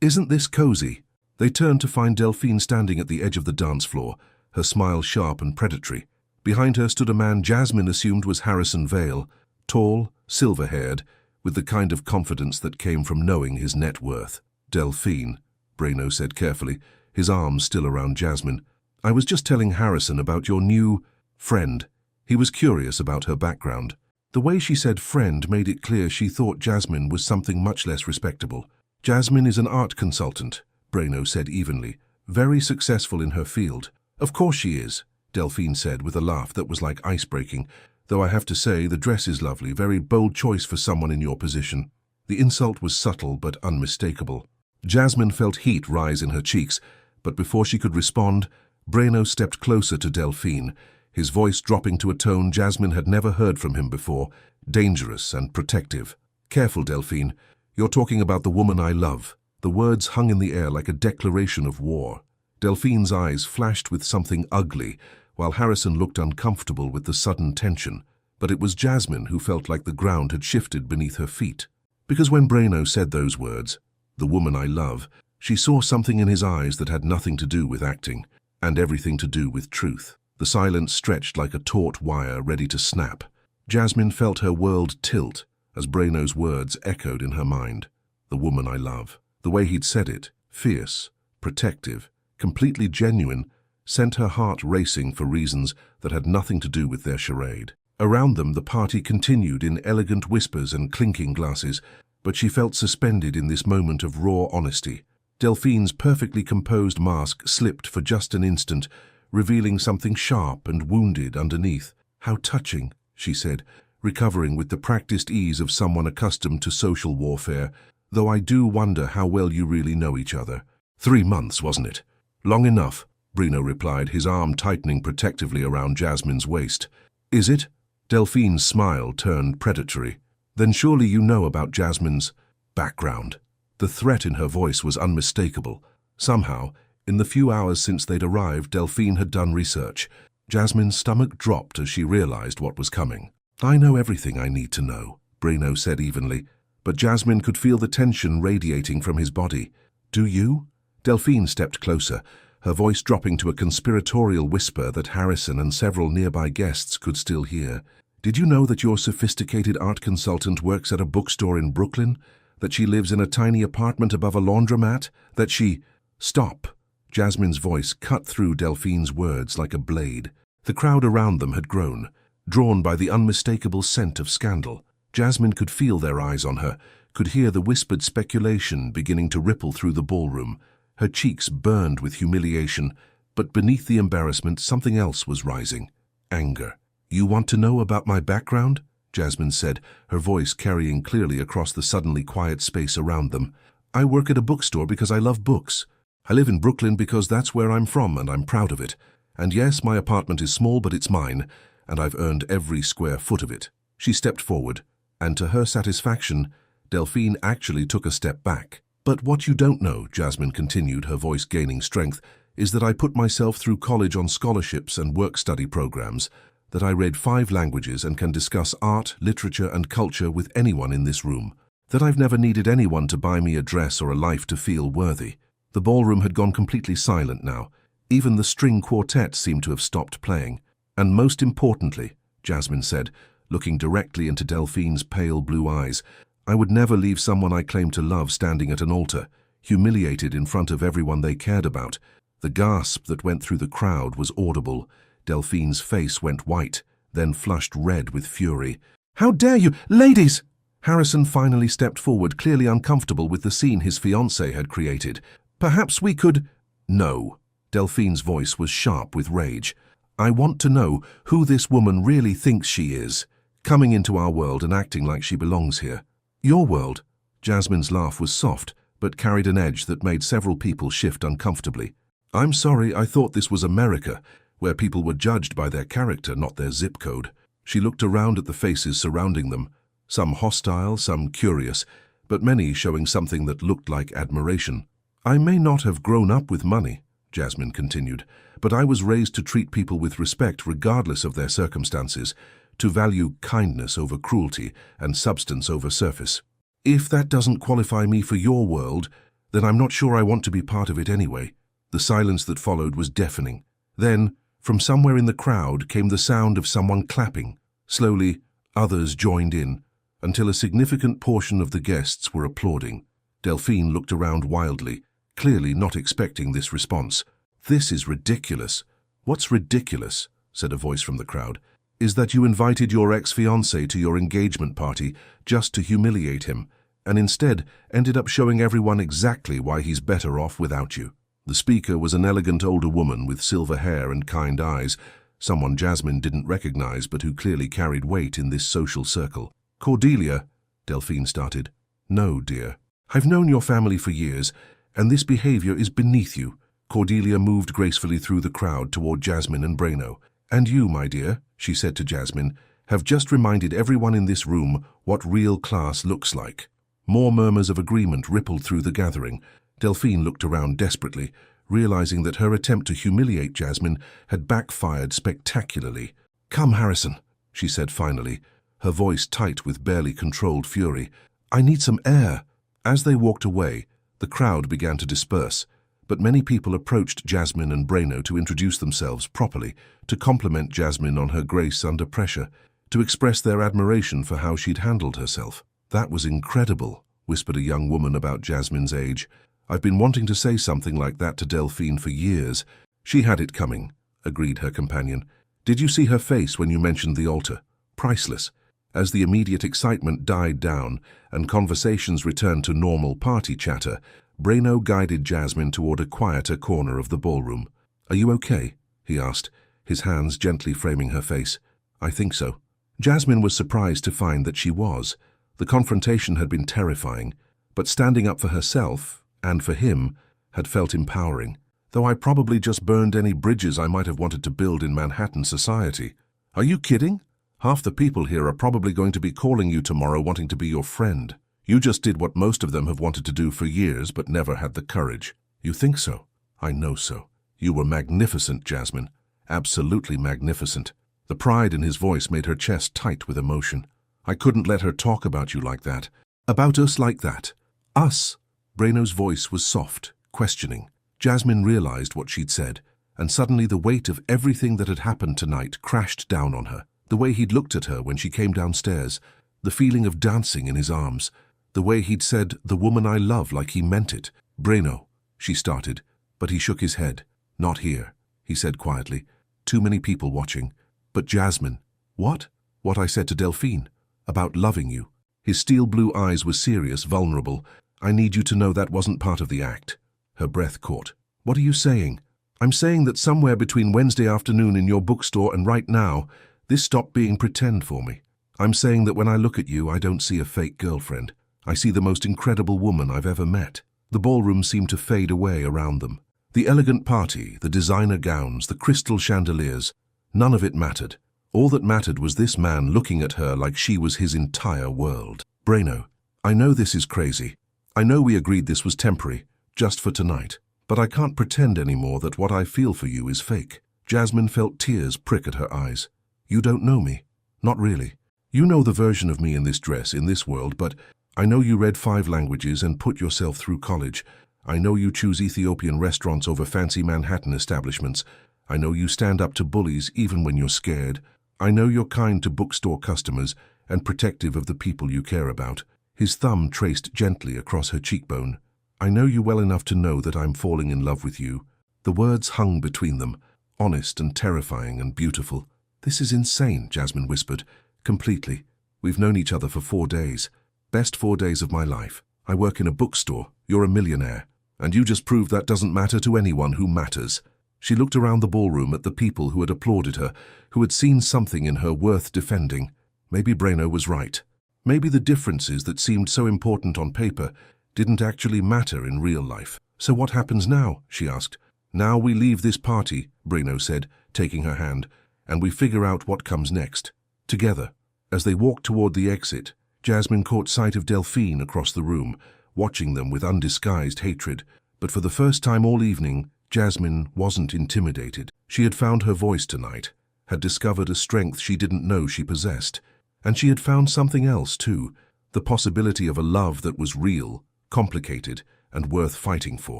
isn't this cozy?" They turned to find Delphine standing at the edge of the dance floor, her smile sharp and predatory. Behind her stood a man Jasmine assumed was Harrison Vale, tall, silver-haired, with the kind of confidence that came from knowing his net worth. "Delphine," Breno said carefully, his arms still around Jasmine. "I was just telling Harrison about your new friend." He was curious about her background. The way she said friend made it clear she thought Jasmine was something much less respectable. "Jasmine is an art consultant," Breno said evenly, "very successful in her field." "Of course she is," Delphine said with a laugh that was like ice-breaking, "though I have to say the dress is lovely, very bold choice for someone in your position." The insult was subtle but unmistakable. Jasmine felt heat rise in her cheeks, but before she could respond, Breno stepped closer to Delphine, his voice dropping to a tone Jasmine had never heard from him before, dangerous and protective. "Careful, Delphine. You're talking about the woman I love." The words hung in the air like a declaration of war. Delphine's eyes flashed with something ugly, while Harrison looked uncomfortable with the sudden tension. but it was Jasmine who felt like the ground had shifted beneath her feet. Because when Breno said those words, "the woman I love," she saw something in his eyes that had nothing to do with acting, and everything to do with truth. The silence stretched like a taut wire ready to snap. Jasmine felt her world tilt as Breno's words echoed in her mind. "The woman I love." The way he'd said it, fierce, protective, completely genuine, sent her heart racing for reasons that had nothing to do with their charade. Around them, the party continued in elegant whispers and clinking glasses, but she felt suspended in this moment of raw honesty. Delphine's perfectly composed mask slipped for just an instant, revealing something sharp and wounded underneath. "How touching," she said, recovering with the practiced ease of someone accustomed to social warfare, "though I do wonder how well you really know each other." 3 months, wasn't it? "Long enough," Breno replied, his arm tightening protectively around Jasmine's waist. "Is it?" Delphine's smile turned predatory. "Then surely you know about Jasmine's background." The threat in her voice was unmistakable. Somehow, in the few hours since they'd arrived, Delphine had done research. Jasmine's stomach dropped as she realized what was coming. "I know everything I need to know," Breno said evenly, but Jasmine could feel the tension radiating from his body. "Do you?" Delphine stepped closer, her voice dropping to a conspiratorial whisper that Harrison and several nearby guests could still hear. "Did you know that your sophisticated art consultant works at a bookstore in Brooklyn? That she lives in a tiny apartment above a laundromat? That she—" "Stop!" Jasmine's voice cut through Delphine's words like a blade. The crowd around them had grown, drawn by the unmistakable scent of scandal. Jasmine could feel their eyes on her, could hear the whispered speculation beginning to ripple through the ballroom. Her cheeks burned with humiliation, but beneath the embarrassment something else was rising. Anger. "You want to know about my background?" Jasmine said, her voice carrying clearly across the suddenly quiet space around them. "I work at a bookstore because I love books. I live in Brooklyn because that's where I'm from and I'm proud of it. And yes, my apartment is small, but it's mine, and I've earned every square foot of it." She stepped forward, and to her satisfaction, Delphine actually took a step back. "But what you don't know," Jasmine continued, her voice gaining strength, "is that I put myself through college on scholarships and work-study programs, that I read 5 languages and can discuss art, literature, and culture with anyone in this room, that I've never needed anyone to buy me a dress or a life to feel worthy." The ballroom had gone completely silent now. Even the string quartet seemed to have stopped playing. "And most importantly," Jasmine said, looking directly into Delphine's pale blue eyes, "I would never leave someone I claim to love standing at an altar, humiliated in front of everyone they cared about." The gasp that went through the crowd was audible. Delphine's face went white, then flushed red with fury. "How dare you, ladies!" Harrison finally stepped forward, clearly uncomfortable with the scene his fiancée had created. "Perhaps we could—" "No." Delphine's voice was sharp with rage. "I want to know who this woman really thinks she is, coming into our world and acting like she belongs here." "Your world?" Jasmine's laugh was soft, but carried an edge that made several people shift uncomfortably. "I'm sorry, I thought this was America, where people were judged by their character, not their zip code." She looked around at the faces surrounding them, some hostile, some curious, but many showing something that looked like admiration. "I may not have grown up with money," Jasmine continued, "but I was raised to treat people with respect regardless of their circumstances, to value kindness over cruelty and substance over surface. If that doesn't qualify me for your world, then I'm not sure I want to be part of it anyway." The silence that followed was deafening. Then, from somewhere in the crowd came the sound of someone clapping. Slowly, others joined in, until a significant portion of the guests were applauding. Delphine looked around wildly, clearly not expecting this response. "This is ridiculous." "What's ridiculous," said a voice from the crowd, "is that you invited your ex-fiancé to your engagement party just to humiliate him, and instead ended up showing everyone exactly why he's better off without you." The speaker was an elegant older woman with silver hair and kind eyes, someone Jasmine didn't recognize but who clearly carried weight in this social circle. "Cordelia," Delphine started. "No, dear. I've known your family for years, and this behavior is beneath you." Cordelia moved gracefully through the crowd toward Jasmine and Breno. "And you, my dear," she said to Jasmine, "have just reminded everyone in this room what real class looks like." More murmurs of agreement rippled through the gathering. Delphine looked around desperately, realizing that her attempt to humiliate Jasmine had backfired spectacularly. "Come, Harrison," she said finally, her voice tight with barely controlled fury. "I need some air." As they walked away, the crowd began to disperse, but many people approached Jasmine and Breno to introduce themselves properly, to compliment Jasmine on her grace under pressure, to express their admiration for how she'd handled herself. "That was incredible," whispered a young woman about Jasmine's age. "I've been wanting to say something like that to Delphine for years." "She had it coming," agreed her companion. "Did you see her face when you mentioned the altar? Priceless." As the immediate excitement died down and conversations returned to normal party chatter, Breno guided Jasmine toward a quieter corner of the ballroom. "Are you okay?" he asked, his hands gently framing her face. "I think so." Jasmine was surprised to find that she was. The confrontation had been terrifying, but standing up for herself, and for him, had felt empowering. "Though I probably just burned any bridges I might have wanted to build in Manhattan society." "Are you kidding? Half the people here are probably going to be calling you tomorrow wanting to be your friend. You just did what most of them have wanted to do for years but never had the courage." "You think so?" "I know so. You were magnificent, Jasmine. Absolutely magnificent." The pride in his voice made her chest tight with emotion. "I couldn't let her talk about you like that. About us like that." "Us?" Breno's voice was soft, questioning. Jasmine realized what she'd said, and suddenly the weight of everything that had happened tonight crashed down on her. The way he'd looked at her when she came downstairs, the feeling of dancing in his arms, the way he'd said, "the woman I love," like he meant it. "Breno," she started, but he shook his head. "Not here," he said quietly. "Too many people watching." "But Jasmine." "What?" "What I said to Delphine. About loving you." His steel blue eyes were serious, vulnerable. "I need you to know that wasn't part of the act." Her breath caught. "What are you saying?" "I'm saying that somewhere between Wednesday afternoon in your bookstore and right now, this stopped being pretend for me. I'm saying that when I look at you, I don't see a fake girlfriend. I see the most incredible woman I've ever met." The ballroom seemed to fade away around them. The elegant party, the designer gowns, the crystal chandeliers, none of it mattered. All that mattered was this man looking at her like she was his entire world. "Breno, I know this is crazy. I know we agreed this was temporary, just for tonight. But I can't pretend anymore that what I feel for you is fake." Jasmine felt tears prick at her eyes. "You don't know me. Not really. You know the version of me in this dress, in this world, but I know you read 5 languages and put yourself through college. I know you choose Ethiopian restaurants over fancy Manhattan establishments. I know you stand up to bullies even when you're scared. I know you're kind to bookstore customers and protective of the people you care about." His thumb traced gently across her cheekbone. "I know you well enough to know that I'm falling in love with you." The words hung between them, honest and terrifying and beautiful. "This is insane," Jasmine whispered. "Completely. We've known each other for 4 days. Best 4 days of my life. I work in a bookstore. You're a millionaire. And you just proved that doesn't matter to anyone who matters." She looked around the ballroom at the people who had applauded her, who had seen something in her worth defending. Maybe Breno was right. Maybe the differences that seemed so important on paper didn't actually matter in real life. "So what happens now?" she asked. "Now we leave this party," Breno said, taking her hand, "and we figure out what comes next. Together." As they walked toward the exit, Jasmine caught sight of Delphine across the room, watching them with undisguised hatred. But for the first time all evening, Jasmine wasn't intimidated. She had found her voice tonight, had discovered a strength she didn't know she possessed. And she had found something else, too, the possibility of a love that was real, complicated, and worth fighting for.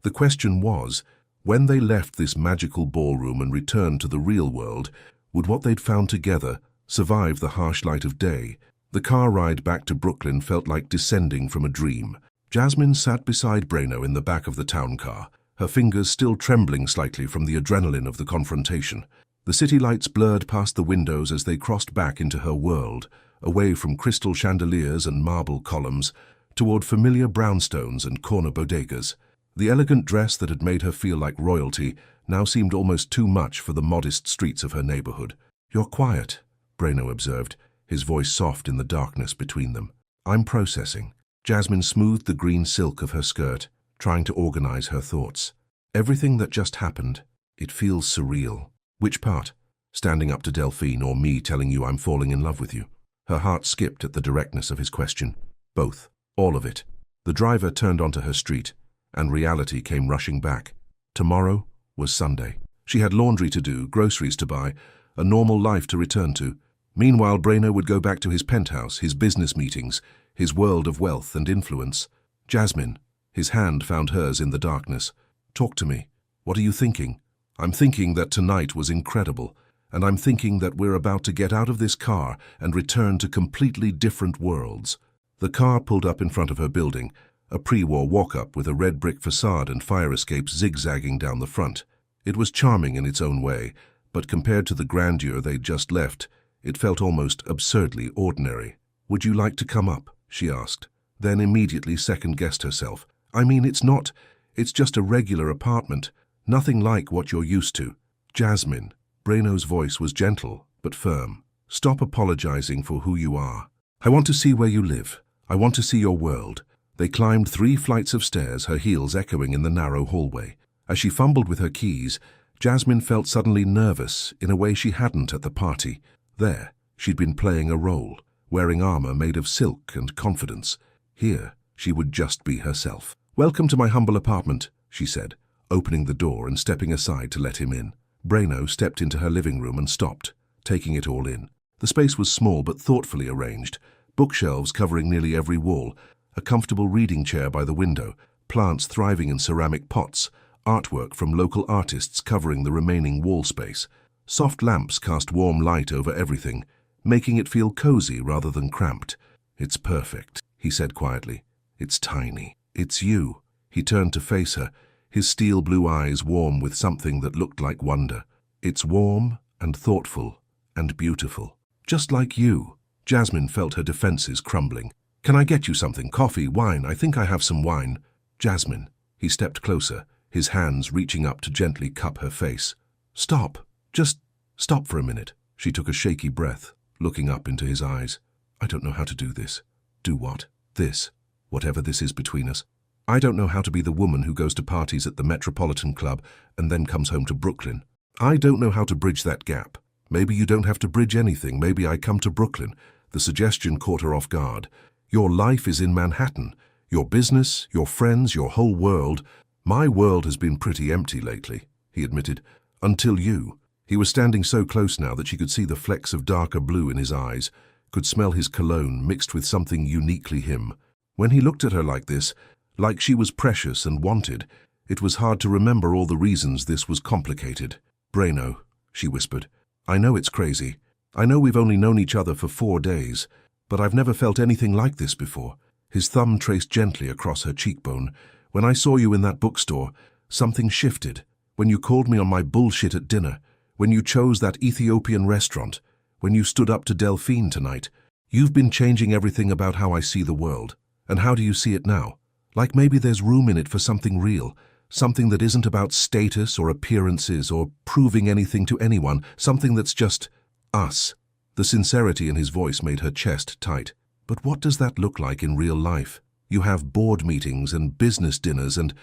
The question was, when they left this magical ballroom and returned to the real world, would what they'd found together survive the harsh light of day? The car ride back to Brooklyn felt like descending from a dream. Jasmine sat beside Breno in the back of the town car, her fingers still trembling slightly from the adrenaline of the confrontation. The city lights blurred past the windows as they crossed back into her world, away from crystal chandeliers and marble columns, toward familiar brownstones and corner bodegas. The elegant dress that had made her feel like royalty now seemed almost too much for the modest streets of her neighborhood. "You're quiet," Breno observed, his voice soft in the darkness between them. "I'm processing." Jasmine smoothed the green silk of her skirt, trying to organize her thoughts. "Everything that just happened, it feels surreal." "Which part? Standing up to Delphine or me telling you I'm falling in love with you?" Her heart skipped at the directness of his question. "Both. All of it." The driver turned onto her street, and reality came rushing back. Tomorrow was Sunday. She had laundry to do, groceries to buy, a normal life to return to. Meanwhile, Braino would go back to his penthouse, his business meetings, his world of wealth and influence. Jasmine. His hand found hers in the darkness. Talk to me. What are you thinking? I'm thinking that tonight was incredible, and I'm thinking that we're about to get out of this car and return to completely different worlds. The car pulled up in front of her building, a pre-war walk-up with a red brick facade and fire escapes zigzagging down the front. It was charming in its own way, but compared to the grandeur they'd just left, it felt almost absurdly ordinary. Would you like to come up? She asked, then immediately second-guessed herself. I mean, it's just a regular apartment, nothing like what you're used to. Jasmine. Braino's voice was gentle, but firm. Stop apologizing for who you are. I want to see where you live. I want to see your world. They climbed 3 flights of stairs, her heels echoing in the narrow hallway. As she fumbled with her keys, Jasmine felt suddenly nervous in a way she hadn't at the party. There, she'd been playing a role, wearing armor made of silk and confidence. Here, she would just be herself. Welcome to my humble apartment, she said, opening the door and stepping aside to let him in. Braino stepped into her living room and stopped, taking it all in. The space was small but thoughtfully arranged. Bookshelves covering nearly every wall, a comfortable reading chair by the window, plants thriving in ceramic pots, artwork from local artists covering the remaining wall space. Soft lamps cast warm light over everything, making it feel cozy rather than cramped. It's perfect, he said quietly. It's tiny. It's you. He turned to face her, his steel blue eyes warm with something that looked like wonder. It's warm and thoughtful and beautiful. Just like you. Jasmine felt her defenses crumbling. Can I get you something? Coffee, wine? I think I have some wine. Jasmine. He stepped closer, his hands reaching up to gently cup her face. Stop. Just stop for a minute. She took a shaky breath, looking up into his eyes. I don't know how to do this. Do what? This. Whatever this is between us. I don't know how to be the woman who goes to parties at the Metropolitan Club and then comes home to Brooklyn. I don't know how to bridge that gap. Maybe you don't have to bridge anything. Maybe I come to Brooklyn. The suggestion caught her off guard. Your life is in Manhattan. Your business, your friends, your whole world. My world has been pretty empty lately, he admitted. Until you. He was standing so close now that she could see the flecks of darker blue in his eyes, could smell his cologne mixed with something uniquely him. When he looked at her like this, like she was precious and wanted, it was hard to remember all the reasons this was complicated. Braino, she whispered, I know it's crazy. I know we've only known each other for 4 days, but I've never felt anything like this before. His thumb traced gently across her cheekbone. When I saw you in that bookstore, something shifted. When you called me on my bullshit at dinner, when you chose that Ethiopian restaurant, when you stood up to Delphine tonight, you've been changing everything about how I see the world. And how do you see it now? Like maybe there's room in it for something real, something that isn't about status or appearances or proving anything to anyone, something that's just us. The sincerity in his voice made her chest tight. But what does that look like in real life? You have board meetings and business dinners and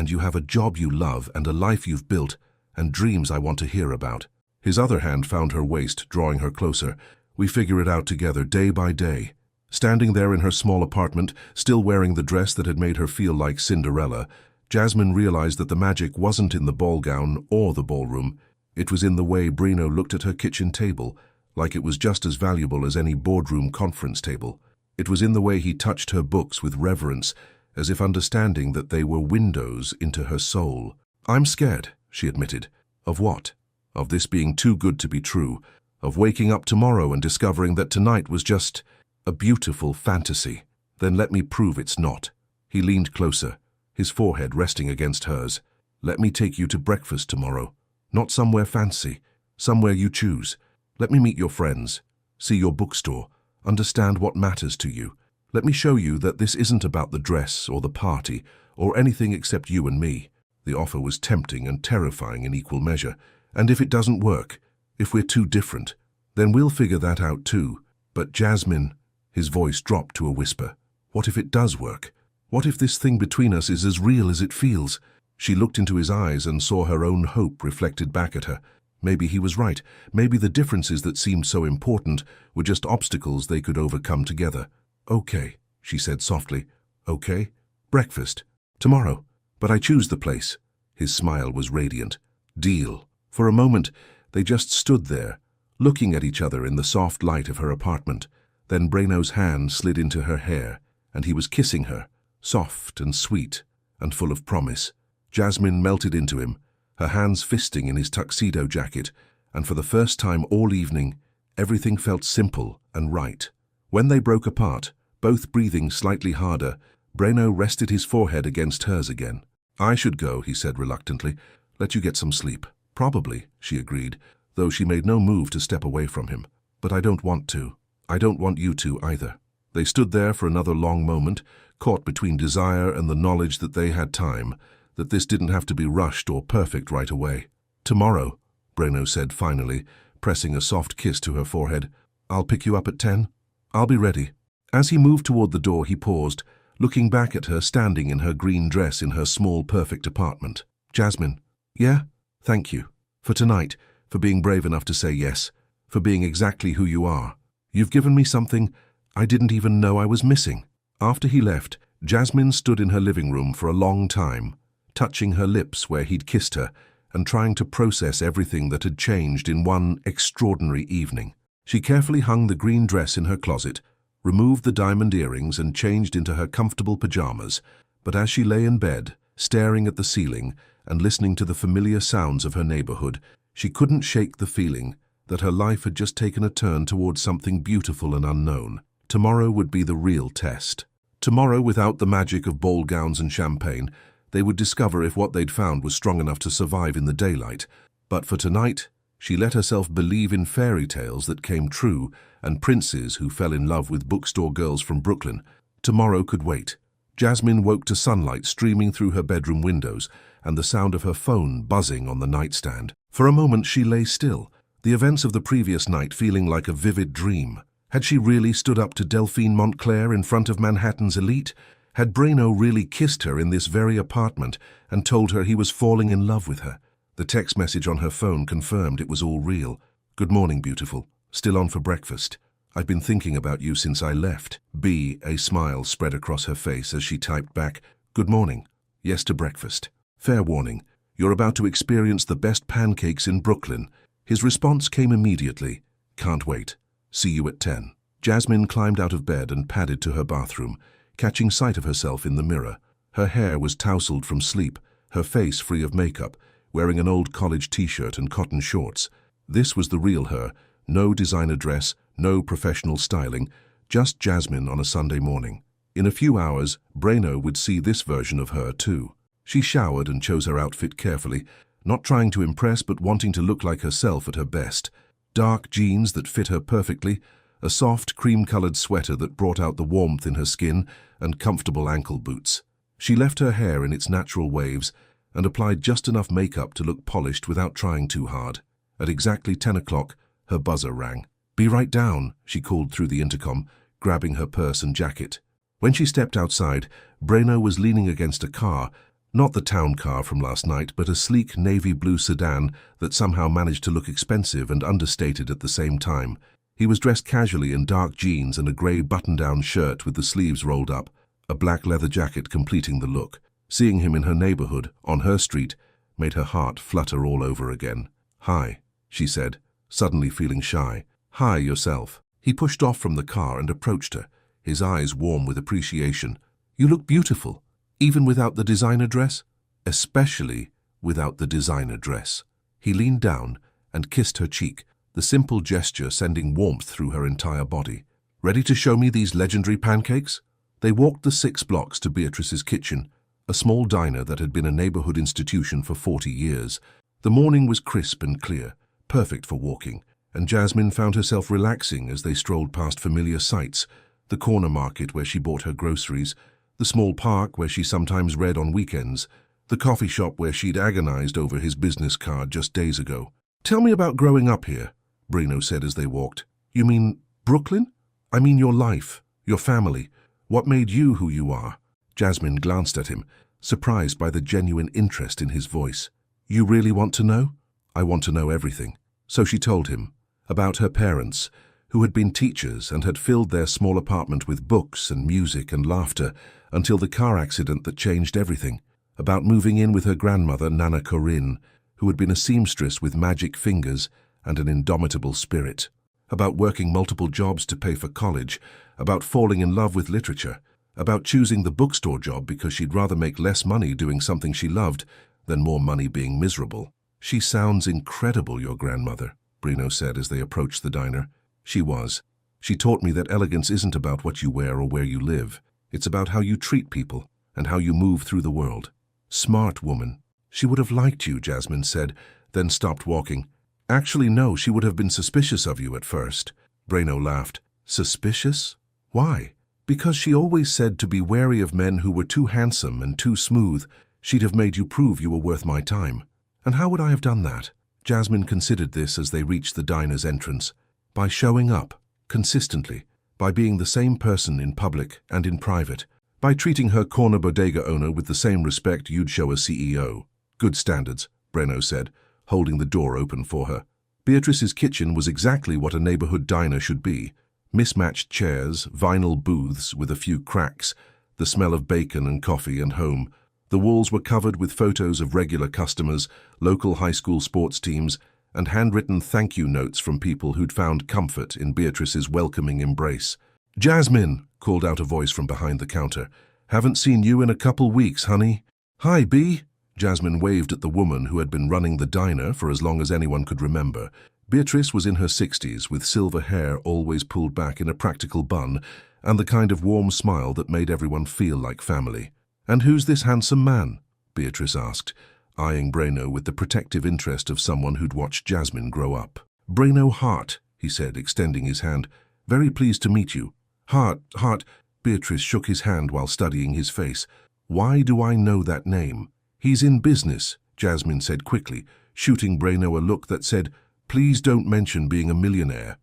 you have a job you love and a life you've built and dreams I want to hear about. His other hand found her waist, drawing her closer. We figure it out together day by day. Standing there in her small apartment, still wearing the dress that had made her feel like Cinderella, Jasmine realized that the magic wasn't in the ball gown or the ballroom. It was in the way Braino looked at her kitchen table, like it was just as valuable as any boardroom conference table. It was in the way he touched her books with reverence, as if understanding that they were windows into her soul. I'm scared, she admitted. Of what? Of this being too good to be true, of waking up tomorrow and discovering that tonight was just a beautiful fantasy. Then let me prove it's not. He leaned closer, his forehead resting against hers. Let me take you to breakfast tomorrow. Not somewhere fancy, somewhere you choose. Let me meet your friends, see your bookstore, understand what matters to you. Let me show you that this isn't about the dress or the party or anything except you and me. The offer was tempting and terrifying in equal measure. And if it doesn't work, if we're too different, then we'll figure that out too. But Jasmine, his voice dropped to a whisper. What if it does work? What if this thing between us is as real as it feels? She looked into his eyes and saw her own hope reflected back at her. Maybe he was right. Maybe the differences that seemed so important were just obstacles they could overcome together. Okay, she said softly. Okay? Breakfast. Tomorrow. But I choose the place. His smile was radiant. Deal. For a moment, they just stood there, looking at each other in the soft light of her apartment. Then Breno's hand slid into her hair, and he was kissing her, soft and sweet and full of promise. Jasmine melted into him, her hands fisting in his tuxedo jacket, and for the first time all evening, everything felt simple and right. When they broke apart, both breathing slightly harder, Breno rested his forehead against hers again. "I should go," he said reluctantly. "Let you get some sleep." "Probably," she agreed, though she made no move to step away from him. "But I don't want to. I don't want you to either." They stood there for another long moment, caught between desire and the knowledge that they had time, that this didn't have to be rushed or perfect right away. "Tomorrow," Breno said finally, pressing a soft kiss to her forehead. "I'll pick you up at 10. I'll be ready." As he moved toward the door, he paused, looking back at her standing in her green dress in her small, perfect apartment. "Jasmine." "Yeah? Thank you. For tonight, for being brave enough to say yes, for being exactly who you are. You've given me something I didn't even know I was missing." After he left, Jasmine stood in her living room for a long time, touching her lips where he'd kissed her and trying to process everything that had changed in one extraordinary evening. She carefully hung the green dress in her closet, removed the diamond earrings and changed into her comfortable pajamas, but as she lay in bed, staring at the ceiling and listening to the familiar sounds of her neighborhood, she couldn't shake the feeling that her life had just taken a turn towards something beautiful and unknown. Tomorrow would be the real test. Tomorrow, without the magic of ball gowns and champagne, they would discover if what they'd found was strong enough to survive in the daylight. But for tonight, she let herself believe in fairy tales that came true and princes who fell in love with bookstore girls from Brooklyn. Tomorrow could wait. Jasmine woke to sunlight streaming through her bedroom windows and the sound of her phone buzzing on the nightstand. For a moment she lay still, the events of the previous night feeling like a vivid dream. Had she really stood up to Delphine Montclair in front of Manhattan's elite? Had Breno really kissed her in this very apartment and told her he was falling in love with her? The text message on her phone confirmed it was all real. "Good morning, beautiful. Still on for breakfast? I've been thinking about you since I left." A smile spread across her face as she typed back, "Good morning. Yes to breakfast. Fair warning, you're about to experience the best pancakes in Brooklyn." His response came immediately. "Can't wait. See you at 10. Jasmine climbed out of bed and padded to her bathroom, catching sight of herself in the mirror. Her hair was tousled from sleep, her face free of makeup, wearing an old college t-shirt and cotton shorts. This was the real her, no designer dress, no professional styling, just Jasmine on a Sunday morning. In a few hours, Breno would see this version of her too. She showered and chose her outfit carefully, not trying to impress but wanting to look like herself at her best. Dark jeans that fit her perfectly, a soft cream-colored sweater that brought out the warmth in her skin, and comfortable ankle boots. She left her hair in its natural waves and applied just enough makeup to look polished without trying too hard. At exactly 10 o'clock, her buzzer rang. "Be right down," she called through the intercom, grabbing her purse and jacket. When she stepped outside, Breno was leaning against a car, not the town car from last night, but a sleek navy blue sedan that somehow managed to look expensive and understated at the same time. He was dressed casually in dark jeans and a grey button-down shirt with the sleeves rolled up, a black leather jacket completing the look. Seeing him in her neighborhood, on her street, made her heart flutter all over again. "Hi," she said, suddenly feeling shy. "Hi, yourself." He pushed off from the car and approached her, his eyes warm with appreciation. "You look beautiful. Even without the designer dress?" "Especially without the designer dress." He leaned down and kissed her cheek, the simple gesture sending warmth through her entire body. "Ready to show me these legendary pancakes?" They walked the 6 blocks to Beatrice's kitchen, a small diner that had been a neighborhood institution for 40 years. The morning was crisp and clear, perfect for walking, and Jasmine found herself relaxing as they strolled past familiar sights, the corner market where she bought her groceries, the small park where she sometimes read on weekends, the coffee shop where she'd agonized over his business card just days ago. "Tell me about growing up here," Breno said as they walked. "You mean Brooklyn? I mean your life, your family. What made you who you are?" Jasmine glanced at him, surprised by the genuine interest in his voice. "You really want to know?" "I want to know everything." So she told him about her parents, who had been teachers and had filled their small apartment with books and music and laughter until the car accident that changed everything, about moving in with her grandmother, Nana Corinne, who had been a seamstress with magic fingers and an indomitable spirit. About working multiple jobs to pay for college, about falling in love with literature, about choosing the bookstore job because she'd rather make less money doing something she loved than more money being miserable. "She sounds incredible, your grandmother," Bruno said as they approached the diner. She was. "She taught me that elegance isn't about what you wear or where you live. It's about how you treat people and how you move through the world." "Smart woman." "She would have liked you," Jasmine said, then stopped walking. "Actually, no, she would have been suspicious of you at first." Bruno laughed. "Suspicious? Why?" "Because she always said to be wary of men who were too handsome and too smooth. She'd have made you prove you were worth my time." "And how would I have done that?" Jasmine considered this as they reached the diner's entrance. "By showing up, consistently, by being the same person in public and in private, by treating her corner bodega owner with the same respect you'd show a CEO. Good standards," Bruno said, holding the door open for her. Beatrice's kitchen was exactly what a neighborhood diner should be. Mismatched chairs, vinyl booths with a few cracks, the smell of bacon and coffee and home. The walls were covered with photos of regular customers, local high school sports teams, and handwritten thank you notes from people who'd found comfort in Beatrice's welcoming embrace. "Jasmine," called out a voice from behind the counter. "Haven't seen you in a couple weeks, honey." "Hi, B." Jasmine waved at the woman who had been running the diner for as long as anyone could remember. Beatrice was in her 60s, with silver hair always pulled back in a practical bun, and the kind of warm smile that made everyone feel like family. "And who's this handsome man?" Beatrice asked, eyeing Bruno with the protective interest of someone who'd watched Jasmine grow up. "Bruno Hart," he said, extending his hand. "Very pleased to meet you." Hart. Beatrice shook his hand while studying his face. "Why do I know that name?" "He's in business," Jasmine said quickly, shooting Bruno a look that said, "Please don't mention being a millionaire."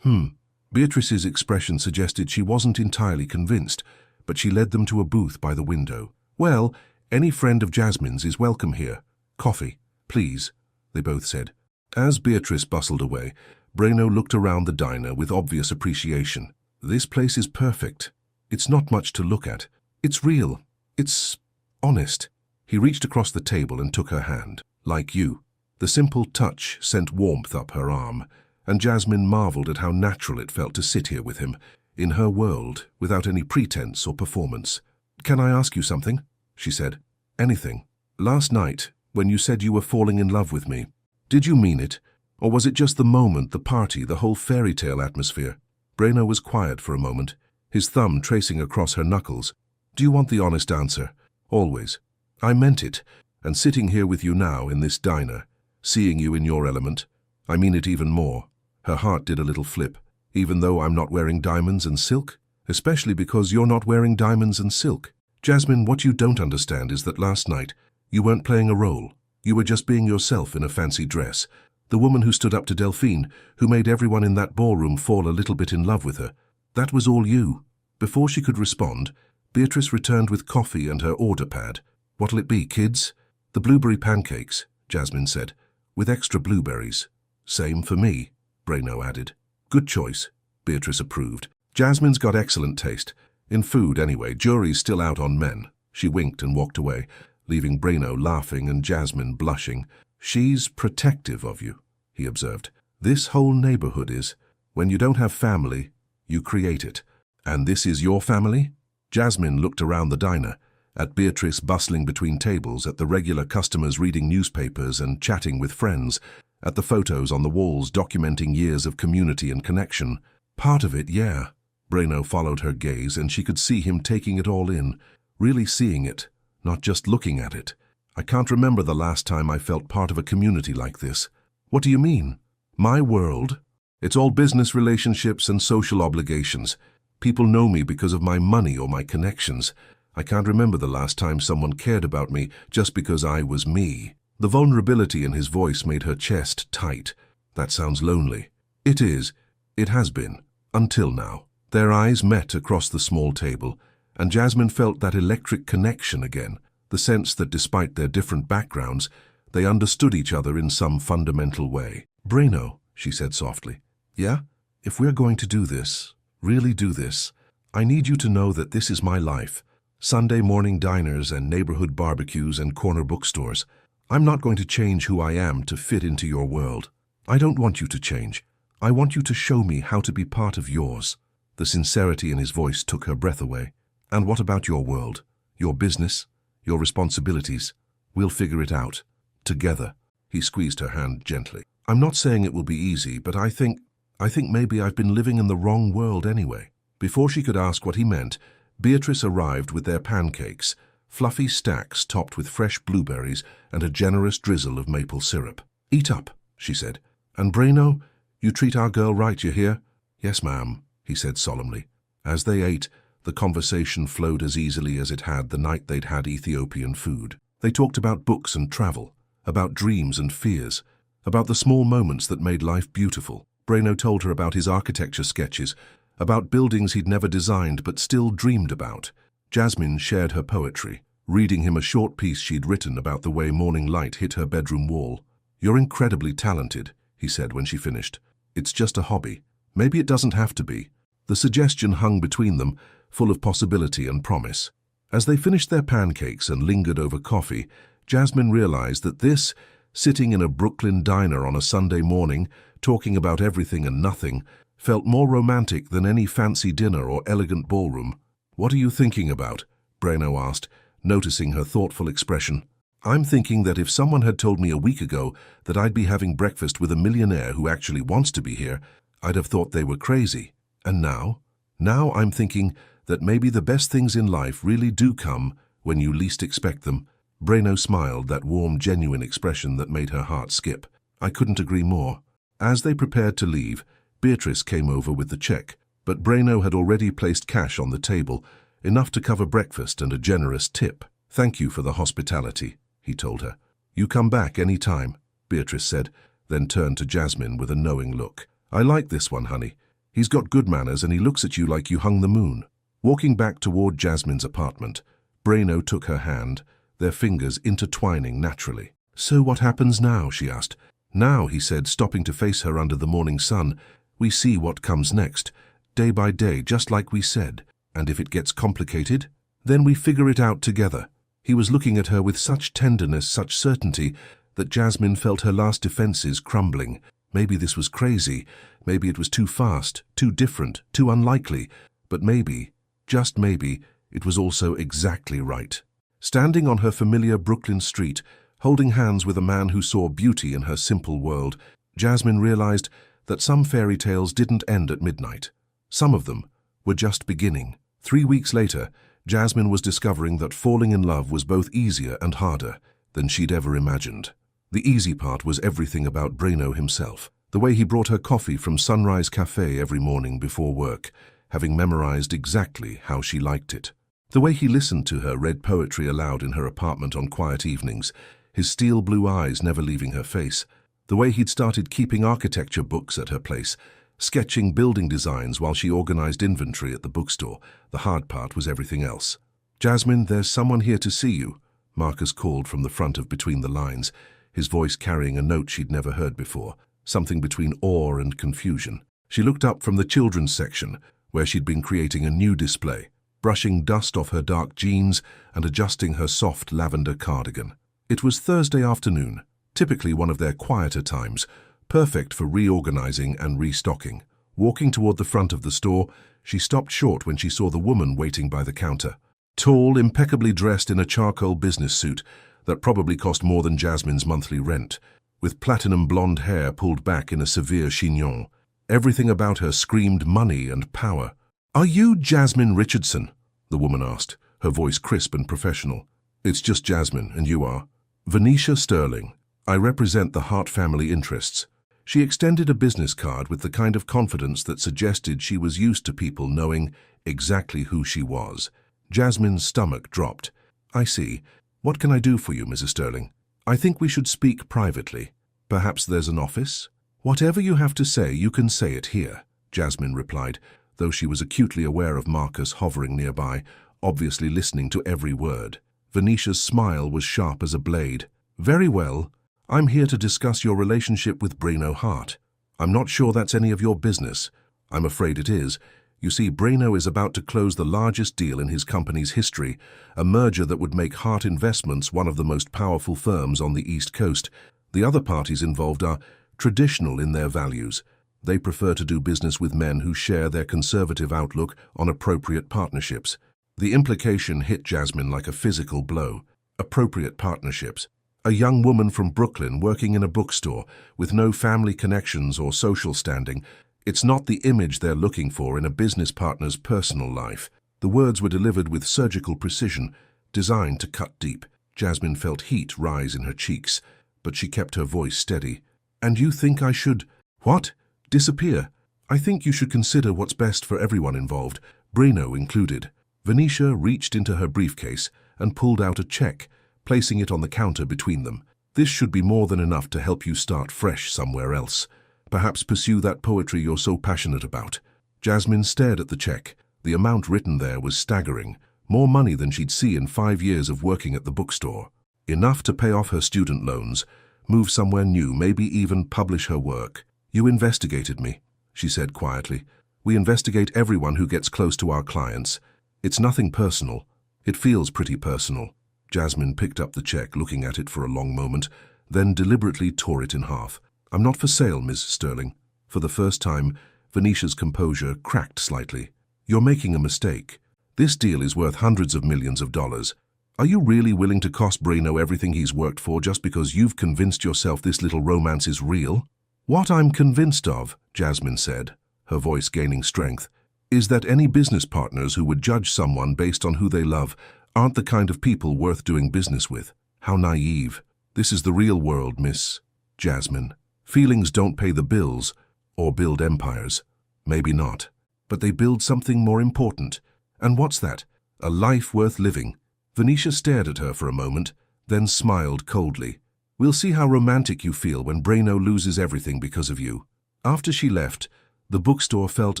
Beatrice's expression suggested she wasn't entirely convinced, but she led them to a booth by the window. "Well, any friend of Jasmine's is welcome here. Coffee, please," they both said. As Beatrice bustled away, Bruno looked around the diner with obvious appreciation. "This place is perfect. It's not much to look at. It's real. It's honest." He reached across the table and took her hand. "Like you." The simple touch sent warmth up her arm, and Jasmine marveled at how natural it felt to sit here with him, in her world, without any pretense or performance. "Can I ask you something?" she said. "Anything. Last night, when you said you were falling in love with me, did you mean it? Or was it just the moment, the party, the whole fairy tale atmosphere?" Bruno was quiet for a moment, his thumb tracing across her knuckles. "Do you want the honest answer?" "Always." "I meant it, and sitting here with you now in this diner, seeing you in your element, I mean it even more." Her heart did a little flip. "Even though I'm not wearing diamonds and silk? Especially because you're not wearing diamonds and silk. Jasmine, what you don't understand is that last night, you weren't playing a role. You were just being yourself in a fancy dress. The woman who stood up to Delphine, who made everyone in that ballroom fall a little bit in love with her. That was all you." Before she could respond, Beatrice returned with coffee and her order pad. "What'll it be, kids?" "The blueberry pancakes," Jasmine said, "with extra blueberries." "Same for me," Bruno added. "Good choice," Beatrice approved. "Jasmine's got excellent taste. In food, anyway. Jury's still out on men." She winked and walked away, leaving Bruno laughing and Jasmine blushing. "She's protective of you," he observed. "This whole neighborhood is. When you don't have family, you create it. And this is your family?" Jasmine looked around the diner, at Beatrice bustling between tables, at the regular customers reading newspapers and chatting with friends, at the photos on the walls documenting years of community and connection. "Part of it, yeah." Bruno followed her gaze, and she could see him taking it all in, really seeing it, not just looking at it. "I can't remember the last time I felt part of a community like this." "What do you mean?" "My world. It's all business relationships and social obligations. People know me because of my money or my connections. I can't remember the last time someone cared about me just because I was me." The vulnerability in his voice made her chest tight. "That sounds lonely." "It is. It has been. Until now." Their eyes met across the small table, and Jasmine felt that electric connection again, the sense that despite their different backgrounds, they understood each other in some fundamental way. "Bruno," she said softly. "Yeah? If we're going to do this, really do this, I need you to know that this is my life. Sunday morning diners and neighborhood barbecues and corner bookstores. I'm not going to change who I am to fit into your world. I don't want you to change. I want you to show me how to be part of yours." The sincerity in his voice took her breath away. "And what about your world? Your business? Your responsibilities? We'll figure it out. Together." He squeezed her hand gently. "I'm not saying it will be easy, but I think maybe I've been living in the wrong world anyway." Before she could ask what he meant, Beatrice arrived with their pancakes, fluffy stacks topped with fresh blueberries and a generous drizzle of maple syrup. "Eat up," she said. "And Breno, you treat our girl right, you hear?" "Yes, ma'am," he said solemnly. As they ate, the conversation flowed as easily as it had the night they'd had Ethiopian food. They talked about books and travel, about dreams and fears, about the small moments that made life beautiful. Breno told her about his architecture sketches, about buildings he'd never designed but still dreamed about. Jasmine shared her poetry, reading him a short piece she'd written about the way morning light hit her bedroom wall. "You're incredibly talented," he said when she finished. "It's just a hobby. Maybe it doesn't have to be." The suggestion hung between them, full of possibility and promise. As they finished their pancakes and lingered over coffee, Jasmine realized that this, sitting in a Brooklyn diner on a Sunday morning, talking about everything and nothing, felt more romantic than any fancy dinner or elegant ballroom. "What are you thinking about?" Breno asked, noticing her thoughtful expression. "I'm thinking that if someone had told me a week ago that I'd be having breakfast with a millionaire who actually wants to be here, I'd have thought they were crazy. And now? Now I'm thinking that maybe the best things in life really do come when you least expect them." Breno smiled, that warm, genuine expression that made her heart skip. "I couldn't agree more." As they prepared to leave, Beatrice came over with the check, but Breno had already placed cash on the table, enough to cover breakfast and a generous tip. "Thank you for the hospitality," he told her. "You come back any time," Beatrice said, then turned to Jasmine with a knowing look. "I like this one, honey. He's got good manners and he looks at you like you hung the moon." Walking back toward Jasmine's apartment, Breno took her hand, their fingers intertwining naturally. "So what happens now?" she asked. "Now," he said, stopping to face her under the morning sun, "we see what comes next, day by day, just like we said. And if it gets complicated, then we figure it out together." He was looking at her with such tenderness, such certainty, that Jasmine felt her last defenses crumbling. Maybe this was crazy, maybe it was too fast, too different, too unlikely, but maybe, just maybe, it was also exactly right. Standing on her familiar Brooklyn street, holding hands with a man who saw beauty in her simple world, Jasmine realized that some fairy tales didn't end at midnight. Some of them were just beginning. 3 weeks later, Jasmine was discovering that falling in love was both easier and harder than she'd ever imagined. The easy part was everything about Breno himself. The way he brought her coffee from Sunrise Cafe every morning before work, having memorized exactly how she liked it. The way he listened to her read poetry aloud in her apartment on quiet evenings, his steel blue eyes never leaving her face. The way he'd started keeping architecture books at her place, sketching building designs while she organized inventory at the bookstore. The hard part was everything else. "Jasmine, there's someone here to see you," Marcus called from the front of Between the Lines, his voice carrying a note she'd never heard before, something between awe and confusion. She looked up from the children's section, where she'd been creating a new display, brushing dust off her dark jeans and adjusting her soft lavender cardigan. It was Thursday afternoon, typically one of their quieter times, perfect for reorganizing and restocking. Walking toward the front of the store, she stopped short when she saw the woman waiting by the counter. Tall, impeccably dressed in a charcoal business suit that probably cost more than Jasmine's monthly rent, with platinum blonde hair pulled back in a severe chignon. Everything about her screamed money and power. "Are you Jasmine Richardson?" the woman asked, her voice crisp and professional. "It's just Jasmine, and you are?" "Venetia Sterling. I represent the Hart family interests." She extended a business card with the kind of confidence that suggested she was used to people knowing exactly who she was. Jasmine's stomach dropped. "I see. What can I do for you, Mrs. Sterling?" "I think we should speak privately. Perhaps there's an office?" "Whatever you have to say, you can say it here," Jasmine replied, though she was acutely aware of Marcus hovering nearby, obviously listening to every word. Venetia's smile was sharp as a blade. "Very well. I'm here to discuss your relationship with Breno Hart. I'm not sure that's any of your business. I'm afraid it is. You see, Breno is about to close the largest deal in his company's history, a merger that would make Hart Investments one of the most powerful firms on the East Coast. The other parties involved are traditional in their values. They prefer to do business with men who share their conservative outlook on appropriate partnerships. The implication hit Jasmine like a physical blow. Appropriate partnerships. A young woman from Brooklyn working in a bookstore with no family connections or social standing. It's not the image they're looking for in a business partner's personal life. The words were delivered with surgical precision, designed to cut deep. Jasmine felt heat rise in her cheeks, but she kept her voice steady. "And you think I should—" "What? Disappear? I think you should consider what's best for everyone involved, Breno included." Venetia reached into her briefcase and pulled out a check, placing it on the counter between them. "This should be more than enough to help you start fresh somewhere else. Perhaps pursue that poetry you're so passionate about." Jasmine stared at the check. The amount written there was staggering, more money than she'd see in 5 years of working at the bookstore. Enough to pay off her student loans, move somewhere new, maybe even publish her work. "You investigated me," she said quietly. "We investigate everyone who gets close to our clients. It's nothing personal. It feels pretty personal." Jasmine picked up the check, looking at it for a long moment, then deliberately tore it in half. "I'm not for sale, Ms. Sterling." For the first time, Venetia's composure cracked slightly. "You're making a mistake. This deal is worth hundreds of millions of dollars. Are you really willing to cost Breno everything he's worked for just because you've convinced yourself this little romance is real?" "What I'm convinced of," Jasmine said, her voice gaining strength, "is that any business partners who would judge someone based on who they love aren't the kind of people worth doing business with." How naive. This is the real world, Miss Jasmine. Feelings don't pay the bills or build empires. Maybe not. But they build something more important. And what's that? A life worth living. Venetia stared at her for a moment, then smiled coldly. "We'll see how romantic you feel when Breno loses everything because of you." After she left, the bookstore felt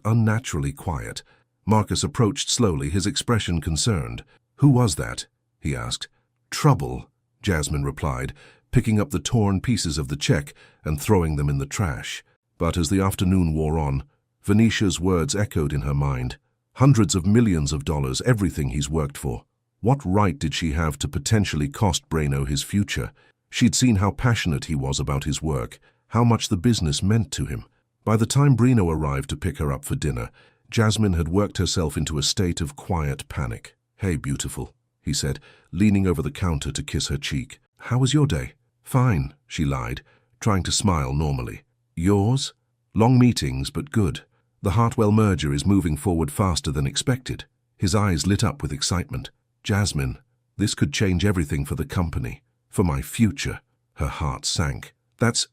unnaturally quiet. Marcus approached slowly, his expression concerned. "Who was that?" he asked. "Trouble," Jasmine replied, picking up the torn pieces of the check and throwing them in the trash. But as the afternoon wore on, Venetia's words echoed in her mind. Hundreds of millions of dollars, everything he's worked for. What right did she have to potentially cost Breno his future? She'd seen how passionate he was about his work, how much the business meant to him. By the time Breno arrived to pick her up for dinner, Jasmine had worked herself into a state of quiet panic. "Hey, beautiful," he said, leaning over the counter to kiss her cheek. "How was your day?" "Fine," she lied, trying to smile normally. "Yours?" "Long meetings, but good. The Hartwell merger is moving forward faster than expected." His eyes lit up with excitement. "Jasmine, this could change everything for the company, for my future." Her heart sank. That's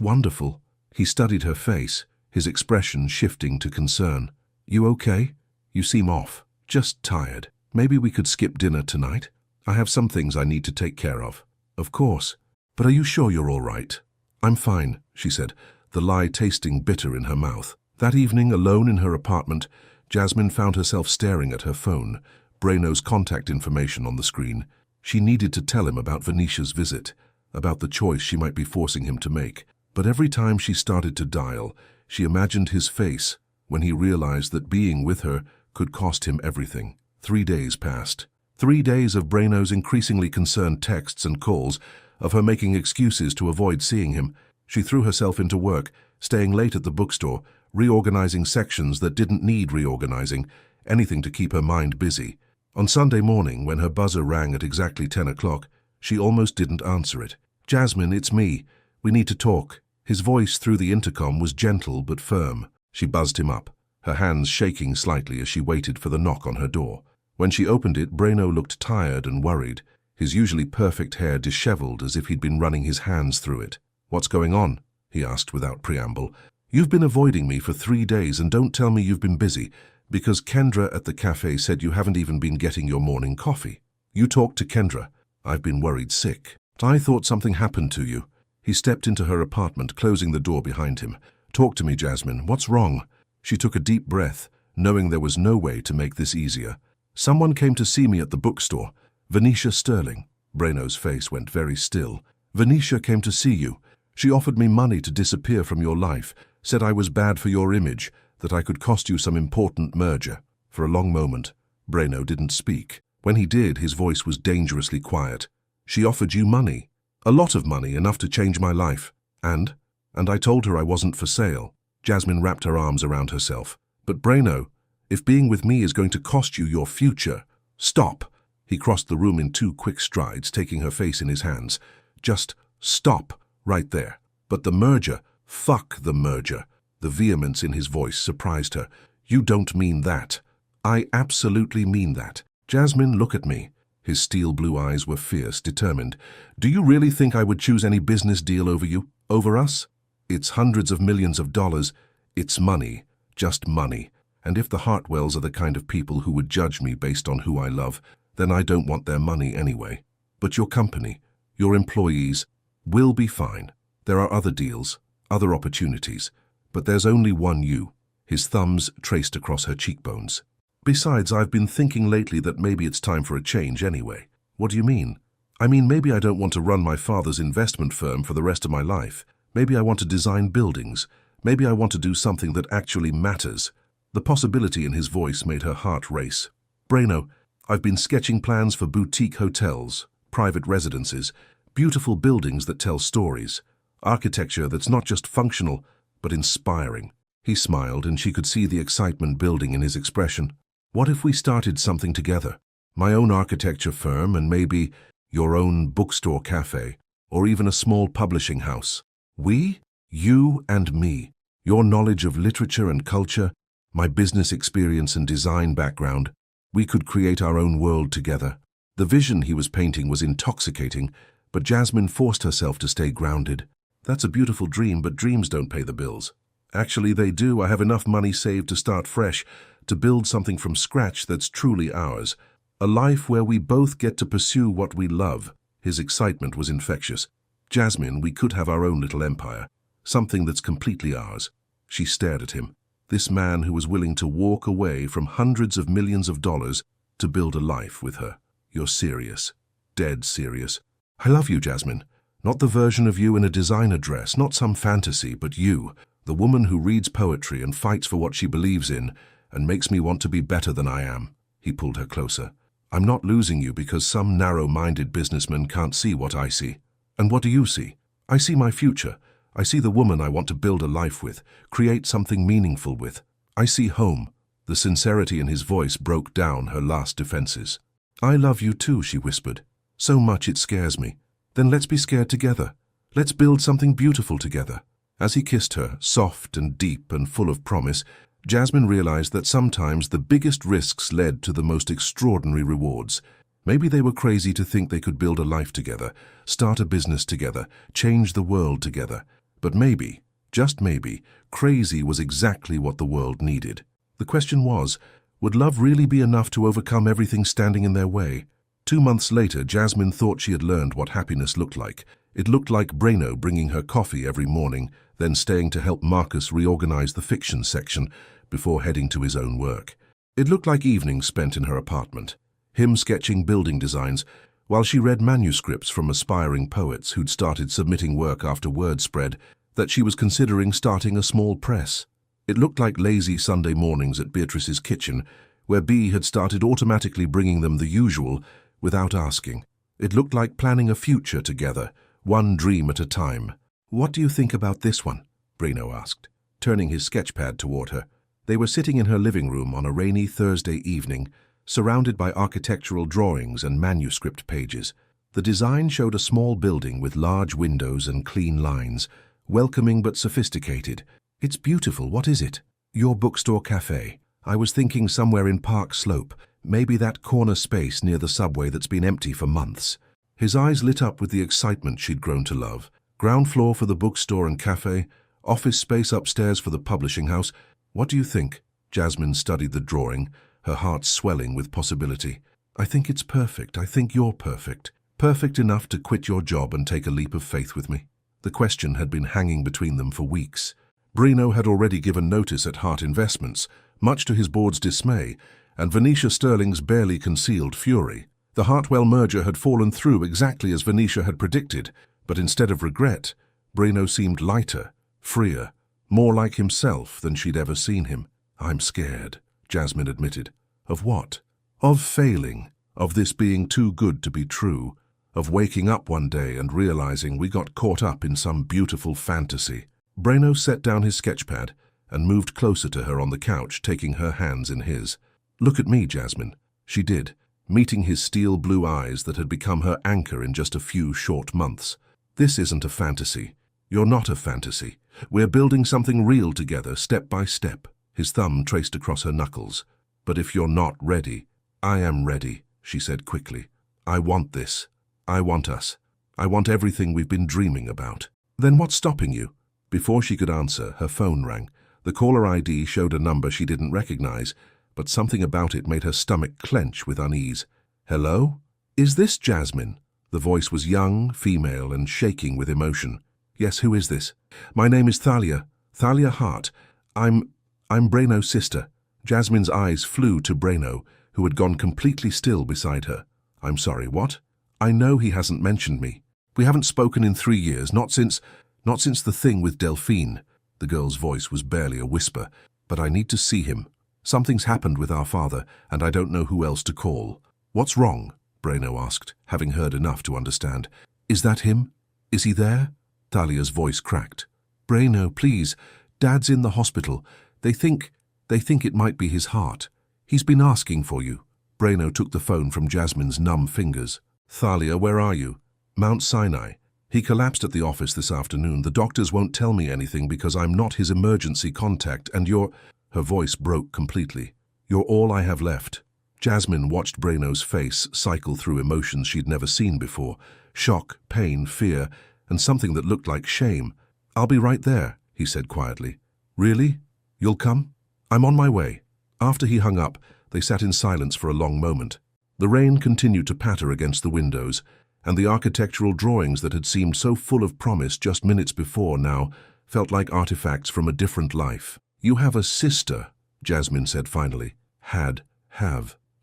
wonderful." He studied her face, his expression shifting to concern. "You okay? You seem off. Just tired. Maybe we could skip dinner tonight? I have some things I need to take care of." "Of course. But are you sure you're all right?" "I'm fine," she said, the lie tasting bitter in her mouth. That evening, alone in her apartment, Jasmine found herself staring at her phone, Breno's contact information on the screen. She needed to tell him about Venetia's visit, about the choice she might be forcing him to make. But every time she started to dial, she imagined his face when he realized that being with her could cost him everything. 3 days passed. 3 days of Breno's increasingly concerned texts and calls, of her making excuses to avoid seeing him. She threw herself into work, staying late at the bookstore, reorganizing sections that didn't need reorganizing, anything to keep her mind busy. On Sunday morning, when her buzzer rang at exactly 10 o'clock, she almost didn't answer it. "Jasmine, it's me. We need to talk." His voice through the intercom was gentle but firm. She buzzed him up, her hands shaking slightly as she waited for the knock on her door. When she opened it, Breno looked tired and worried, his usually perfect hair disheveled as if he'd been running his hands through it. "What's going on?" he asked without preamble. "You've been avoiding me for 3 days, and don't tell me you've been busy, because Kendra at the cafe said you haven't even been getting your morning coffee." "You talked to Kendra. I've been worried sick. I thought something happened to you." He stepped into her apartment, closing the door behind him. "Talk to me, Jasmine. What's wrong?" She took a deep breath, knowing there was no way to make this easier. "Someone came to see me at the bookstore. Venetia Sterling." Breno's face went very still. "Venetia came to see you. She offered me money to disappear from your life, said I was bad for your image, that I could cost you some important merger." For a long moment, Breno didn't speak. When he did, his voice was dangerously quiet. "She offered you money. A lot of money, enough to change my life." And And I told her I wasn't for sale. Jasmine wrapped her arms around herself. But Breno, if being with me is going to cost you your future, stop. He crossed the room in 2 quick strides, taking her face in his hands. Just stop right there. But the merger, fuck the merger. The vehemence in his voice surprised her. You don't mean that. I absolutely mean that. Jasmine, look at me. His steel blue eyes were fierce, determined. Do you really think I would choose any business deal over you? Over us? It's hundreds of millions of dollars. It's money. Just money. And if the Hartwells are the kind of people who would judge me based on who I love, then I don't want their money anyway. But your company, your employees, will be fine. There are other deals, other opportunities. But there's only one you. His thumbs traced across her cheekbones. Besides, I've been thinking lately that maybe it's time for a change anyway. What do you mean? I mean, maybe I don't want to run my father's investment firm for the rest of my life. Maybe I want to design buildings. Maybe I want to do something that actually matters. The possibility in his voice made her heart race. Breno, I've been sketching plans for boutique hotels, private residences, beautiful buildings that tell stories, architecture that's not just functional, but inspiring. He smiled, and she could see the excitement building in his expression. What if we started something together? My own architecture firm and maybe your own bookstore cafe, or even a small publishing house. We? You and me. Your knowledge of literature and culture, my business experience and design background. We could create our own world together. The vision he was painting was intoxicating, but Jasmine forced herself to stay grounded. That's a beautiful dream, but dreams don't pay the bills. Actually, they do. I have enough money saved to start fresh, to build something from scratch that's truly ours. A life where we both get to pursue what we love. His excitement was infectious. Jasmine, we could have our own little empire. Something that's completely ours. She stared at him. This man who was willing to walk away from hundreds of millions of dollars to build a life with her. You're serious. Dead serious. I love you, Jasmine. Not the version of you in a designer dress, not some fantasy, but you. The woman who reads poetry and fights for what she believes in and makes me want to be better than I am. He pulled her closer. I'm not losing you because some narrow-minded businessman can't see what I see. And what do you see? I see my future. I see the woman I want to build a life with, create something meaningful with. I see home. The sincerity in his voice broke down her last defenses. I love you too, she whispered. So much it scares me. Then let's be scared together. Let's build something beautiful together. As he kissed her, soft and deep and full of promise, Jasmine realized that sometimes the biggest risks led to the most extraordinary rewards. Maybe they were crazy to think they could build a life together, start a business together, change the world together. But maybe, just maybe, crazy was exactly what the world needed. The question was, would love really be enough to overcome everything standing in their way? 2 months later, Jasmine thought she had learned what happiness looked like. It looked like Breno bringing her coffee every morning, then staying to help Marcus reorganize the fiction section before heading to his own work. It looked like evenings spent in her apartment, him sketching building designs, while she read manuscripts from aspiring poets who'd started submitting work after word spread that she was considering starting a small press. It looked like lazy Sunday mornings at Beatrice's kitchen, where Bea had started automatically bringing them the usual without asking. It looked like planning a future together, one dream at a time. What do you think about this one? Breno asked, turning his sketchpad toward her. They were sitting in her living room on a rainy Thursday evening, surrounded by architectural drawings and manuscript pages. The design showed a small building with large windows and clean lines, welcoming but sophisticated. It's beautiful. What is it? Your bookstore cafe. I was thinking somewhere in Park Slope, maybe that corner space near the subway that's been empty for months. His eyes lit up with the excitement she'd grown to love. Ground floor for the bookstore and cafe, office space upstairs for the publishing house. What do you think? Jasmine studied the drawing, her heart swelling with possibility. I think it's perfect. I think you're perfect. Perfect enough to quit your job and take a leap of faith with me. The question had been hanging between them for weeks. Breno had already given notice at Hart Investments, much to his board's dismay, and Venetia Sterling's barely concealed fury. The Hartwell merger had fallen through exactly as Venetia had predicted, but instead of regret, Breno seemed lighter, freer, more like himself than she'd ever seen him. I'm scared, Jasmine admitted. Of what? Of failing, of this being too good to be true, of waking up one day and realizing we got caught up in some beautiful fantasy. Breno set down his sketchpad and moved closer to her on the couch, taking her hands in his. "Look at me, Jasmine." She did, meeting his steel blue eyes that had become her anchor in just a few short months. "This isn't a fantasy. You're not a fantasy. We're building something real together, step by step." His thumb traced across her knuckles. "But if you're not ready—" "I am ready," she said quickly. "I want this. I want us. I want everything we've been dreaming about." "Then what's stopping you?" Before she could answer, her phone rang. The caller ID showed a number she didn't recognize, but something about it made her stomach clench with unease. "Hello? Is this Jasmine?" The voice was young, female, and shaking with emotion. "Yes, who is this?" "My name is Thalia. Thalia Hart. I'm Breno's sister." Jasmine's eyes flew to Breno, who had gone completely still beside her. "I'm sorry, what?" "I know he hasn't mentioned me. We haven't spoken in 3 years, not since the thing with Delphine." The girl's voice was barely a whisper. "But I need to see him. Something's happened with our father, and I don't know who else to call." "What's wrong?" Breno asked, having heard enough to understand. "Is that him? Is he there?" Thalia's voice cracked. "Breno, please. Dad's in the hospital. They think it might be his heart. He's been asking for you." Breno took the phone from Jasmine's numb fingers. "Thalia, where are you?" "Mount Sinai. He collapsed at the office this afternoon. The doctors won't tell me anything because I'm not his emergency contact, and you're—" Her voice broke completely. "You're all I have left." Jasmine watched Breno's face cycle through emotions she'd never seen before. Shock, pain, fear, and something that looked like shame. "I'll be right there," he said quietly. "Really? You'll come?" "I'm on my way." After he hung up, they sat in silence for a long moment. The rain continued to patter against the windows, and the architectural drawings that had seemed so full of promise just minutes before now felt like artifacts from a different life. "You have a sister," Jasmine said finally. Have.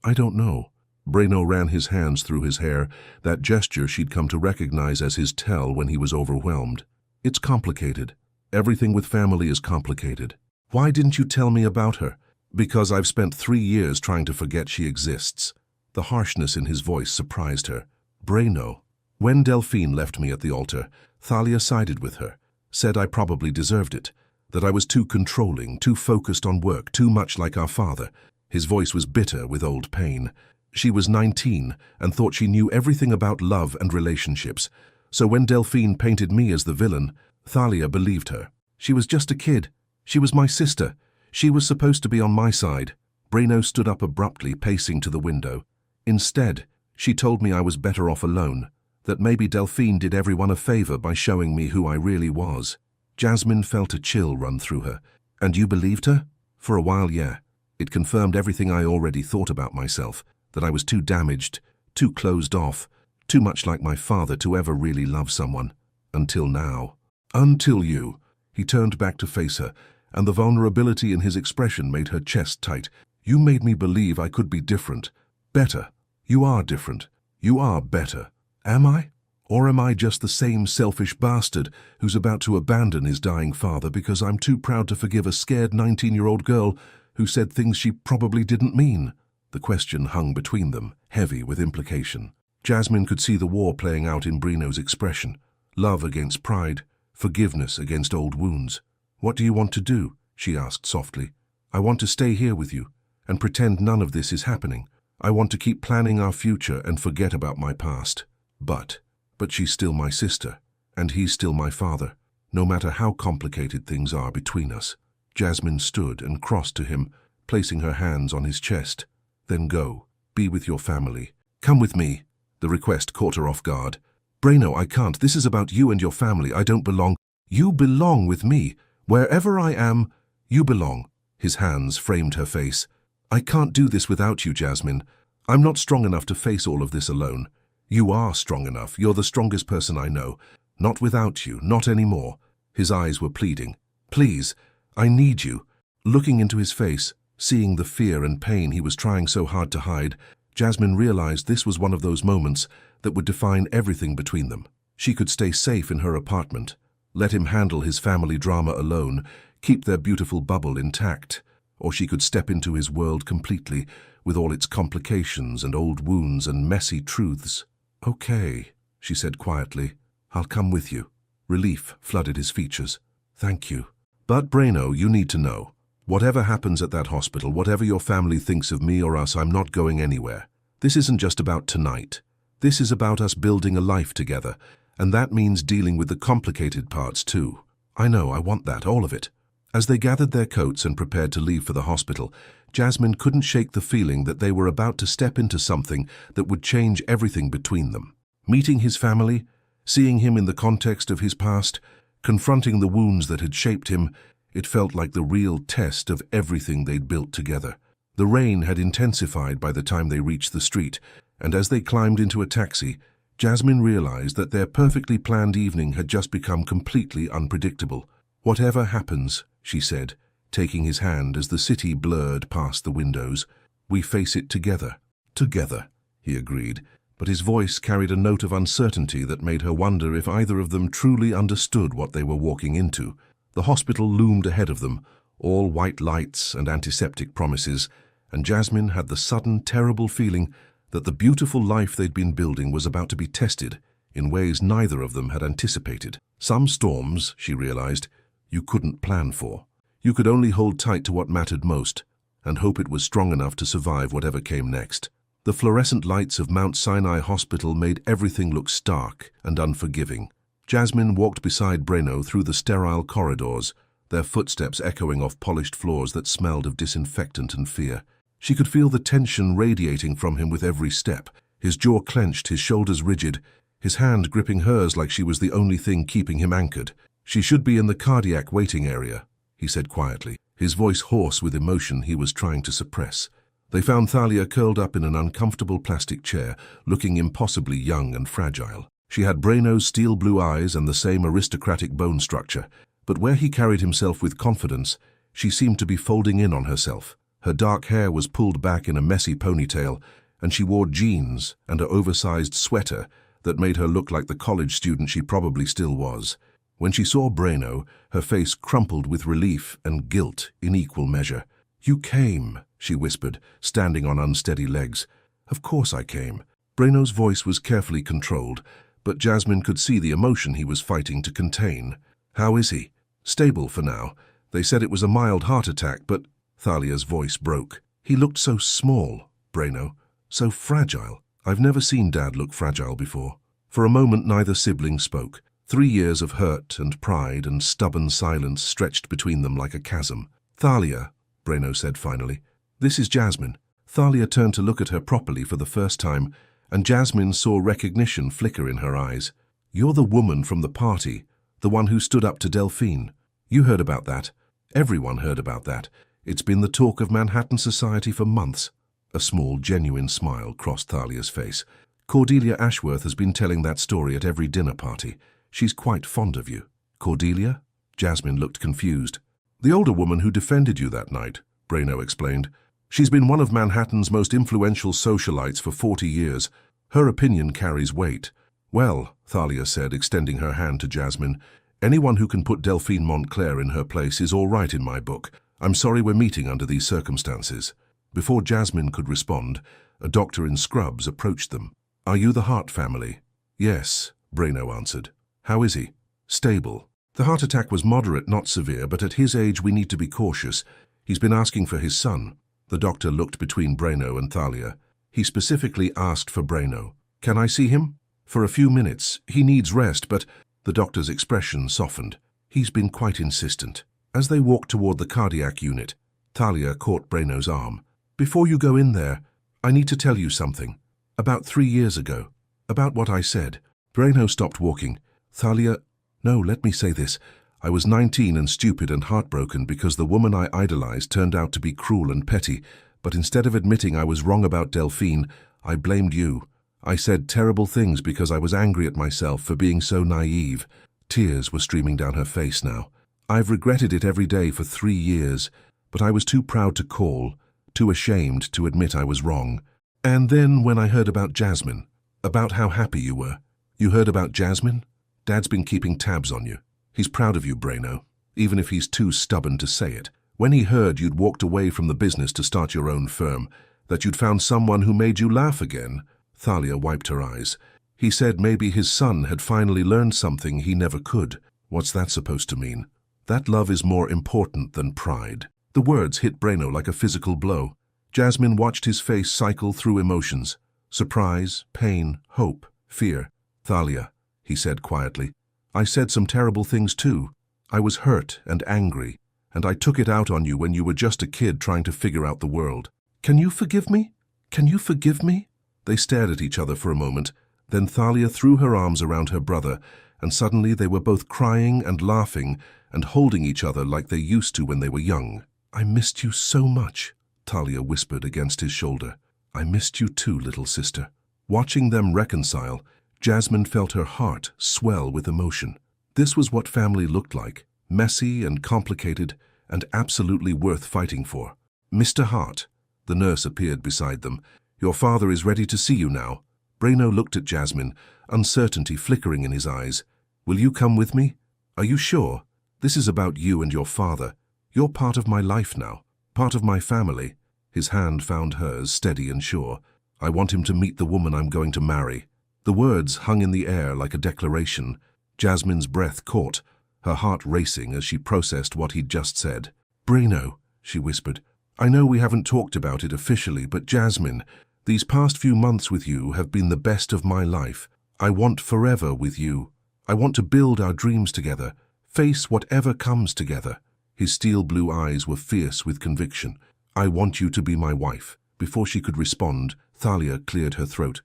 I don't know." Breno ran his hands through his hair, that gesture she'd come to recognize as his tell when he was overwhelmed. "It's complicated. Everything with family is complicated." "Why didn't you tell me about her?" "Because I've spent 3 years trying to forget she exists." The harshness in his voice surprised her. "Breno." "When Delphine left me at the altar, Thalia sided with her, said I probably deserved it, that I was too controlling, too focused on work, too much like our father." His voice was bitter with old pain. "She was 19 and thought she knew everything about love and relationships. So when Delphine painted me as the villain, Thalia believed her. She was just a kid. She was my sister. She was supposed to be on my side." Breno stood up abruptly, pacing to the window. "Instead, she told me I was better off alone, that maybe Delphine did everyone a favor by showing me who I really was." Jasmine felt a chill run through her. "And you believed her?" "For a while, yeah. It confirmed everything I already thought about myself, that I was too damaged, too closed off, too much like my father to ever really love someone. Until now." "Until you." He turned back to face her, and the vulnerability in his expression made her chest tight. "You made me believe I could be different. Better. You are different. You are better. Am I? Or am I just the same selfish bastard who's about to abandon his dying father because I'm too proud to forgive a scared 19-year-old girl who said things she probably didn't mean?" The question hung between them, heavy with implication. Jasmine could see the war playing out in Breno's expression. Love against pride, forgiveness against old wounds. "What do you want to do?" she asked softly. "I want to stay here with you and pretend none of this is happening. I want to keep planning our future and forget about my past. But she's still my sister, and he's still my father, no matter how complicated things are between us." Jasmine stood and crossed to him, placing her hands on his chest. "Then go. Be with your family. Come with me." The request caught her off guard. "Breno, I can't. This is about you and your family. I don't belong." "You belong with me. Wherever I am, you belong." His hands framed her face. "I can't do this without you, Jasmine. I'm not strong enough to face all of this alone. You are strong enough. You're the strongest person I know. Not without you, not anymore." His eyes were pleading. "Please, I need you." Looking into his face, seeing the fear and pain he was trying so hard to hide, Jasmine realized this was one of those moments that would define everything between them. She could stay safe in her apartment, let him handle his family drama alone, keep their beautiful bubble intact, or she could step into his world completely, with all its complications and old wounds and messy truths. "Okay," she said quietly. "I'll come with you." Relief flooded his features. Thank you. But Braino, you need to know. Whatever happens at that hospital, whatever your family thinks of me or us, I'm not going anywhere. This isn't just about tonight. This is about us building a life together, and that means dealing with the complicated parts too. I know, I want that, all of it. As they gathered their coats and prepared to leave for the hospital, Jasmine couldn't shake the feeling that they were about to step into something that would change everything between them. Meeting his family, seeing him in the context of his past, confronting the wounds that had shaped him, it felt like the real test of everything they'd built together. The rain had intensified by the time they reached the street, and as they climbed into a taxi, Jasmine realized that their perfectly planned evening had just become completely unpredictable. Whatever happens, she said, taking his hand as the city blurred past the windows, we face it together. Together, he agreed, but his voice carried a note of uncertainty that made her wonder if either of them truly understood what they were walking into. The hospital loomed ahead of them, all white lights and antiseptic promises, and Jasmine had the sudden, terrible feeling that the beautiful life they'd been building was about to be tested in ways neither of them had anticipated. Some storms, she realized, you couldn't plan for. You could only hold tight to what mattered most and hope it was strong enough to survive whatever came next. The fluorescent lights of Mount Sinai Hospital made everything look stark and unforgiving. Jasmine walked beside Braino through the sterile corridors, their footsteps echoing off polished floors that smelled of disinfectant and fear. She could feel the tension radiating from him with every step, his jaw clenched, his shoulders rigid, his hand gripping hers like she was the only thing keeping him anchored. She should be in the cardiac waiting area, he said quietly, his voice hoarse with emotion he was trying to suppress. They found Thalia curled up in an uncomfortable plastic chair, looking impossibly young and fragile. She had Braino's steel blue eyes and the same aristocratic bone structure, but where he carried himself with confidence, she seemed to be folding in on herself. Her dark hair was pulled back in a messy ponytail, and she wore jeans and an oversized sweater that made her look like the college student she probably still was. When she saw Braino, her face crumpled with relief and guilt in equal measure. "You came," she whispered, standing on unsteady legs. "Of course I came." Braino's voice was carefully controlled, but Jasmine could see the emotion he was fighting to contain. "How is he?" "Stable for now. They said it was a mild heart attack, but—" Thalia's voice broke. "He looked so small, Braino, so fragile. I've never seen Dad look fragile before." For a moment neither sibling spoke. 3 years of hurt and pride and stubborn silence stretched between them like a chasm. "Thalia," Braino said finally, "this is Jasmine." Thalia turned to look at her properly for the first time, and Jasmine saw recognition flicker in her eyes. "You're the woman from the party, the one who stood up to Delphine. You heard about that. Everyone heard about that. It's been the talk of Manhattan society for months." A small, genuine smile crossed Thalia's face. "Cordelia Ashworth has been telling that story at every dinner party. She's quite fond of you." "Cordelia?" Jasmine looked confused. "The older woman who defended you that night," Braino explained. "She's been one of Manhattan's most influential socialites for 40 years. Her opinion carries weight." "Well," Thalia said, extending her hand to Jasmine, "anyone who can put Delphine Montclair in her place is all right in my book. I'm sorry we're meeting under these circumstances." Before Jasmine could respond, a doctor in scrubs approached them. "Are you the Hart family?" "Yes," Braino answered. "How is he?" "Stable. The heart attack was moderate, not severe, but at his age we need to be cautious. He's been asking for his son." The doctor looked between Braino and Thalia. "He specifically asked for Braino. Can I see him?" "For a few minutes. He needs rest, but—" The doctor's expression softened. "He's been quite insistent." As they walked toward the cardiac unit, Thalia caught Braino's arm. "Before you go in there, I need to tell you something. About 3 years ago. About what I said." Braino stopped walking. "Thalia, no, let me say this. I was 19 and stupid and heartbroken because the woman I idolized turned out to be cruel and petty, but instead of admitting I was wrong about Delphine, I blamed you. I said terrible things because I was angry at myself for being so naive." Tears were streaming down her face now. "I've regretted it every day for 3 years, but I was too proud to call, too ashamed to admit I was wrong. And then when I heard about Jasmine, about how happy you were." "You heard about Jasmine? Dad's been keeping tabs on you. He's proud of you, Braino, even if he's too stubborn to say it. When he heard you'd walked away from the business to start your own firm, that you'd found someone who made you laugh again," Thalia wiped her eyes. "He said maybe his son had finally learned something he never could." "What's that supposed to mean?" That love is more important than pride. The words hit Breno like a physical blow. Jasmine watched his face cycle through emotions. Surprise, pain, hope, fear. Thalia, he said quietly, I said some terrible things too. I was hurt and angry, and I took it out on you when you were just a kid trying to figure out the world. Can you forgive me? Can you forgive me? They stared at each other for a moment. Then Thalia threw her arms around her brother, and suddenly they were both crying and laughing and holding each other like they used to when they were young. I missed you so much, Thalia whispered against his shoulder. I missed you too, little sister. Watching them reconcile, Jasmine felt her heart swell with emotion. This was what family looked like, messy and complicated and absolutely worth fighting for. Mr. Hart, the nurse appeared beside them. Your father is ready to see you now. Breno looked at Jasmine, uncertainty flickering in his eyes. Will you come with me? Are you sure? This is about you and your father. You're part of my life now, part of my family. His hand found hers, steady and sure. I want him to meet the woman I'm going to marry. The words hung in the air like a declaration. Jasmine's breath caught, her heart racing as she processed what he'd just said. Breno, she whispered, I know we haven't talked about it officially, but Jasmine, these past few months with you have been the best of my life. I want forever with you. I want to build our dreams together, face whatever comes together. His steel blue eyes were fierce with conviction. I want you to be my wife. Before she could respond, Thalia cleared her throat.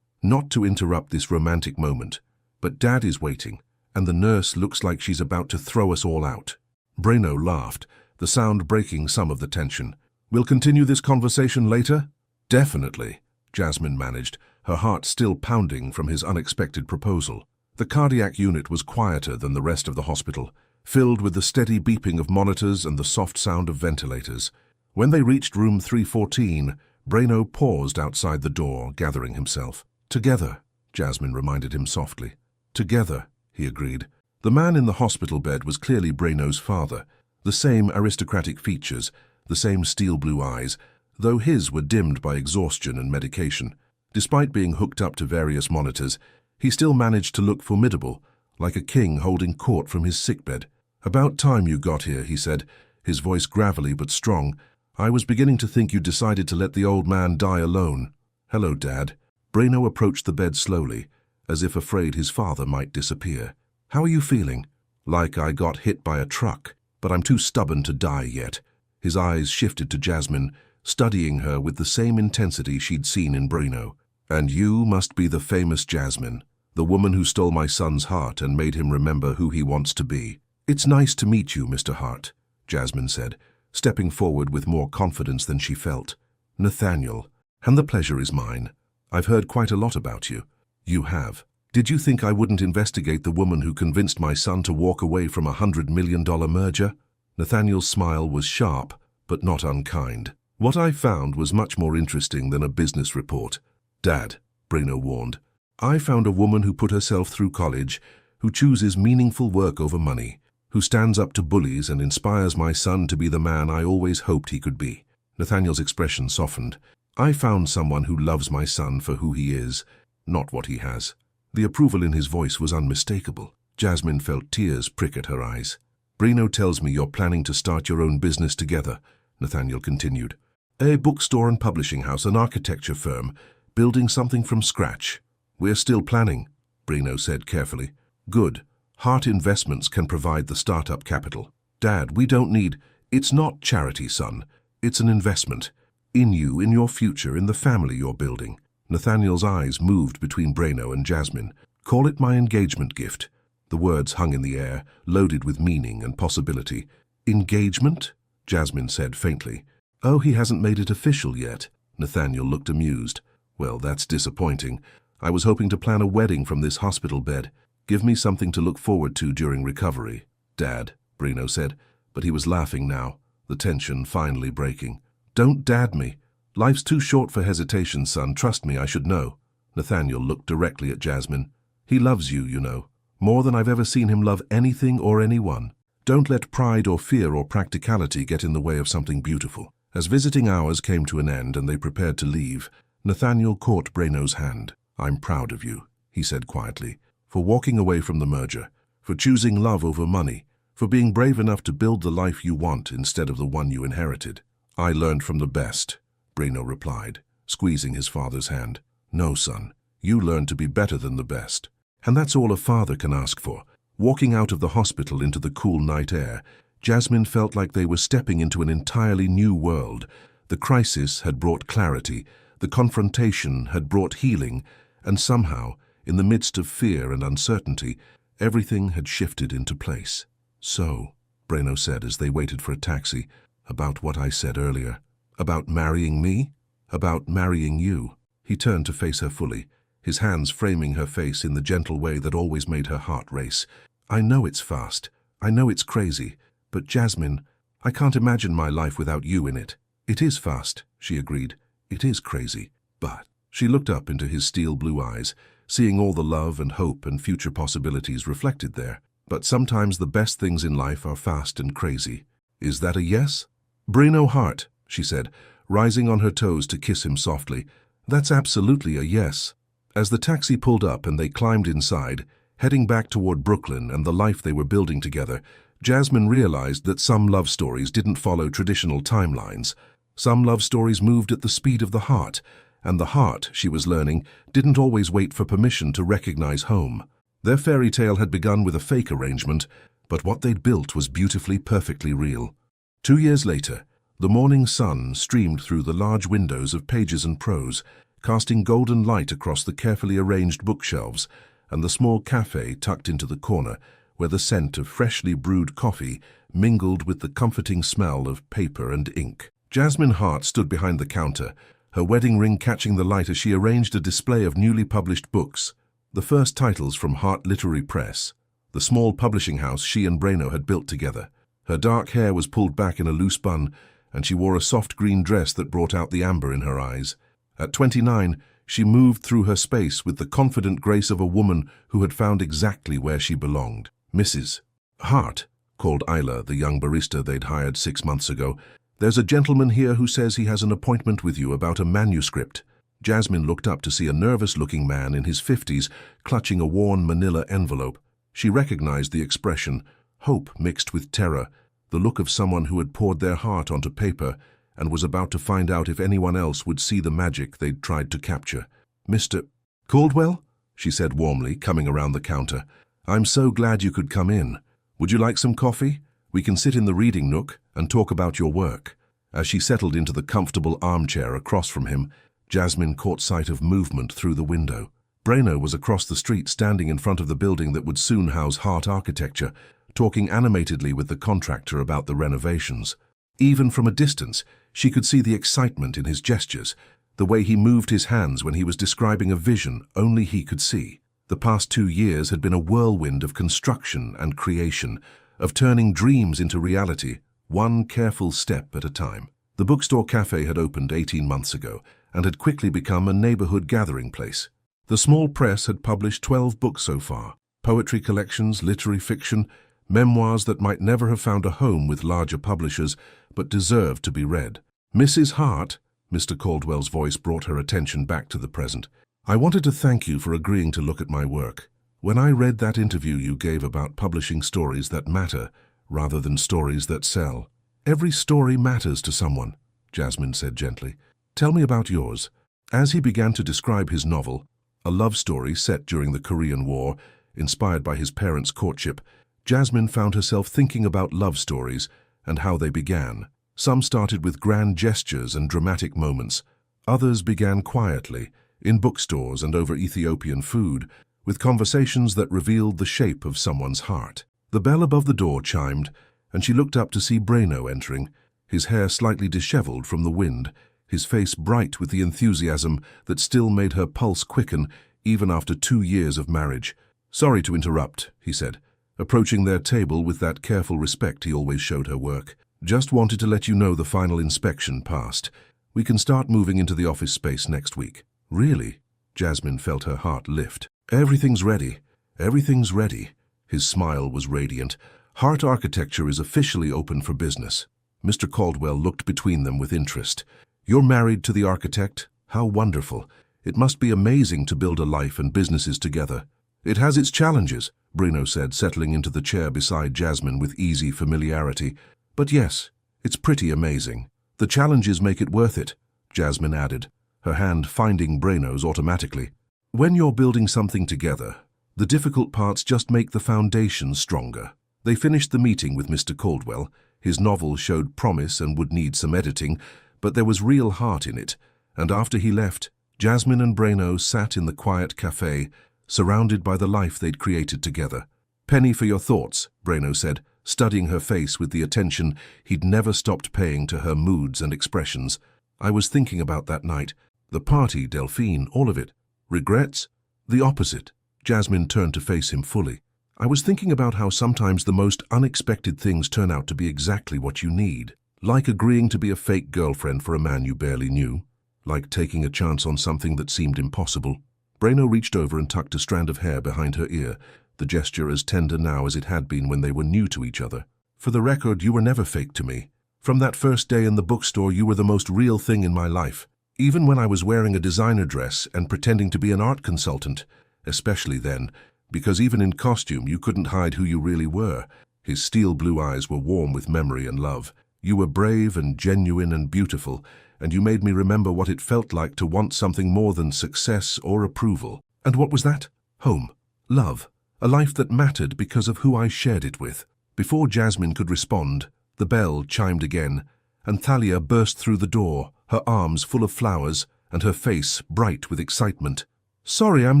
Not to interrupt this romantic moment, but Dad is waiting, and the nurse looks like she's about to throw us all out. Breno laughed, the sound breaking some of the tension. We'll continue this conversation later? Definitely, Jasmine managed, her heart still pounding from his unexpected proposal. The cardiac unit was quieter than the rest of the hospital, filled with the steady beeping of monitors and the soft sound of ventilators. When they reached room 314, Breno paused outside the door, gathering himself. Together, Jasmine reminded him softly. Together, he agreed. The man in the hospital bed was clearly Breno's father, the same aristocratic features, the same steel blue eyes, though his were dimmed by exhaustion and medication. Despite being hooked up to various monitors, he still managed to look formidable, like a king holding court from his sickbed. About time you got here, he said, his voice gravelly but strong. I was beginning to think you decided to let the old man die alone. Hello, Dad. Breno approached the bed slowly, as if afraid his father might disappear. How are you feeling? Like I got hit by a truck, but I'm too stubborn to die yet. His eyes shifted to Jasmine, studying her with the same intensity she'd seen in Breno. And you must be the famous Jasmine, the woman who stole my son's heart and made him remember who he wants to be. It's nice to meet you, Mr. Hart, Jasmine said, stepping forward with more confidence than she felt. Nathaniel, and the pleasure is mine. I've heard quite a lot about you. You have. Did you think I wouldn't investigate the woman who convinced my son to walk away from $100 million merger? Nathaniel's smile was sharp, but not unkind. What I found was much more interesting than a business report. Dad, Breno warned, I found a woman who put herself through college, who chooses meaningful work over money, who stands up to bullies and inspires my son to be the man I always hoped he could be. Nathaniel's expression softened. I found someone who loves my son for who he is, not what he has. The approval in his voice was unmistakable. Jasmine felt tears prick at her eyes. Breno tells me you're planning to start your own business together, Nathaniel continued. A bookstore and publishing house, an architecture firm, building something from scratch. We're still planning, Breno said carefully. Good. Hart Investments can provide the startup capital. Dad, we don't need... It's not charity, son. It's an investment. In you, in your future, in the family you're building. Nathaniel's eyes moved between Breno and Jasmine. Call it my engagement gift. The words hung in the air, loaded with meaning and possibility. Engagement? Jasmine said faintly. Oh, he hasn't made it official yet. Nathaniel looked amused. Well, that's disappointing. I was hoping to plan a wedding from this hospital bed. Give me something to look forward to during recovery. Dad, Breno said, but he was laughing now, the tension finally breaking. Don't dad me. Life's too short for hesitation, son. Trust me, I should know. Nathaniel looked directly at Jasmine. He loves you, you know, more than I've ever seen him love anything or anyone. Don't let pride or fear or practicality get in the way of something beautiful. As visiting hours came to an end and they prepared to leave, Nathaniel caught Breno's hand. I'm proud of you, he said quietly, for walking away from the merger, for choosing love over money, for being brave enough to build the life you want instead of the one you inherited. I learned from the best, Breno replied, squeezing his father's hand. No, son, you learned to be better than the best. And that's all a father can ask for. Walking out of the hospital into the cool night air, Jasmine felt like they were stepping into an entirely new world. The crisis had brought clarity, the confrontation had brought healing, and somehow, in the midst of fear and uncertainty, everything had shifted into place. So, Breno said as they waited for a taxi, about what I said earlier. About marrying me? About marrying you. He turned to face her fully, his hands framing her face in the gentle way that always made her heart race. I know it's fast. I know it's crazy. But Jasmine, I can't imagine my life without you in it. It is fast, she agreed. It is crazy. But she looked up into his steel blue eyes, seeing all the love and hope and future possibilities reflected there. But sometimes the best things in life are fast and crazy. Is that a yes? Breno Hart, she said, rising on her toes to kiss him softly. That's absolutely a yes. As the taxi pulled up and they climbed inside, heading back toward Brooklyn and the life they were building together, Jasmine realized that some love stories didn't follow traditional timelines. Some love stories moved at the speed of the heart, and the heart, she was learning, didn't always wait for permission to recognize home. Their fairy tale had begun with a fake arrangement, but what they'd built was beautifully, perfectly real. 2 years later, the morning sun streamed through the large windows of Pages and Prose, casting golden light across the carefully arranged bookshelves and the small cafe tucked into the corner, where the scent of freshly brewed coffee mingled with the comforting smell of paper and ink. Jasmine Hart stood behind the counter, her wedding ring catching the light as she arranged a display of newly published books. The first titles from Hart Literary Press, the small publishing house she and Breno had built together. Her dark hair was pulled back in a loose bun, and she wore a soft green dress that brought out the amber in her eyes. At 29, she moved through her space with the confident grace of a woman who had found exactly where she belonged. Mrs. Hart, called Isla, the young barista they'd hired 6 months ago, there's a gentleman here who says he has an appointment with you about a manuscript. Jasmine looked up to see a nervous-looking man in his 50s clutching a worn manila envelope. She recognized the expression, hope mixed with terror, the look of someone who had poured their heart onto paper and was about to find out if anyone else would see the magic they'd tried to capture. Mr. Caldwell? She said warmly, coming around the counter. I'm so glad you could come in. Would you like some coffee? We can sit in the reading nook and talk about your work. As she settled into the comfortable armchair across from him, Jasmine caught sight of movement through the window. Breno was across the street standing in front of the building that would soon house Hart Architecture, talking animatedly with the contractor about the renovations. Even from a distance, she could see the excitement in his gestures, the way he moved his hands when he was describing a vision only he could see. The past 2 years had been a whirlwind of construction and creation, of turning dreams into reality, one careful step at a time. The bookstore cafe had opened 18 months ago and had quickly become a neighborhood gathering place. The small press had published 12 books so far, poetry collections, literary fiction, memoirs that might never have found a home with larger publishers but deserved to be read. Mrs. Hart, Mr. Caldwell's voice brought her attention back to the present. I wanted to thank you for agreeing to look at my work. When I read that interview you gave about publishing stories that matter rather than stories that sell. Every story matters to someone, Jasmine said gently. Tell me about yours. As he began to describe his novel, a love story set during the Korean War, inspired by his parents' courtship, Jasmine found herself thinking about love stories and how they began. Some started with grand gestures and dramatic moments. Others began quietly, in bookstores and over Ethiopian food, with conversations that revealed the shape of someone's heart. The bell above the door chimed, and she looked up to see Breno entering, his hair slightly disheveled from the wind, his face bright with the enthusiasm that still made her pulse quicken even after 2 years of marriage. Sorry to interrupt, he said, approaching their table with that careful respect he always showed her work. Just wanted to let you know the final inspection passed. We can start moving into the office space next week. Really? Jasmine felt her heart lift. Everything's ready. Everything's ready. His smile was radiant. Hart Architecture is officially open for business. Mr. Caldwell looked between them with interest. You're married to the architect? How wonderful. It must be amazing to build a life and businesses together. It has its challenges, Bruno said, settling into the chair beside Jasmine with easy familiarity. But yes, it's pretty amazing. The challenges make it worth it, Jasmine added, her hand finding Bruno's automatically. When you're building something together, the difficult parts just make the foundation stronger. They finished the meeting with Mr. Caldwell. His novel showed promise and would need some editing, but there was real heart in it, and after he left, Jasmine and Bruno sat in the quiet cafe, surrounded by the life they'd created together. "Penny for your thoughts," Bruno said, studying her face with the attention he'd never stopped paying to her moods and expressions. "I was thinking about that night. The party, Delphine, all of it. Regrets? The opposite." Jasmine turned to face him fully. "I was thinking about how sometimes the most unexpected things turn out to be exactly what you need. Like agreeing to be a fake girlfriend for a man you barely knew. Like taking a chance on something that seemed impossible." Bruno reached over and tucked a strand of hair behind her ear, the gesture as tender now as it had been when they were new to each other. "For the record, you were never fake to me. From that first day in the bookstore, you were the most real thing in my life. Even when I was wearing a designer dress and pretending to be an art consultant, especially then, because even in costume you couldn't hide who you really were." His steel blue eyes were warm with memory and love. "You were brave and genuine and beautiful, and you made me remember what it felt like to want something more than success or approval." "And what was that?" "Home. Love. A life that mattered because of who I shared it with." Before Jasmine could respond, the bell chimed again, and Thalia burst through the door, her arms full of flowers and her face bright with excitement. "Sorry I'm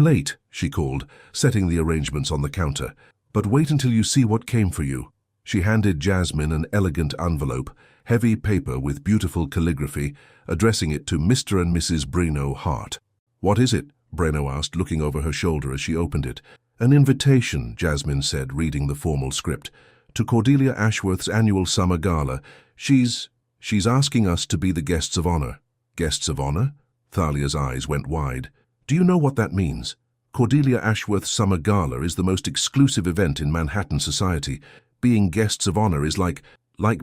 late," she called, setting the arrangements on the counter. "But wait until you see what came for you." She handed Jasmine an elegant envelope, heavy paper with beautiful calligraphy, addressing it to Mr. and Mrs. Bruno Hart. "What is it?" Bruno asked, looking over her shoulder as she opened it. "An invitation," Jasmine said, reading the formal script, "to Cordelia Ashworth's annual summer gala. She's asking us to be the guests of honor." "Guests of honor?" Thalia's eyes went wide. "Do you know what that means? Cordelia Ashworth's summer gala is the most exclusive event in Manhattan society. Being guests of honor is like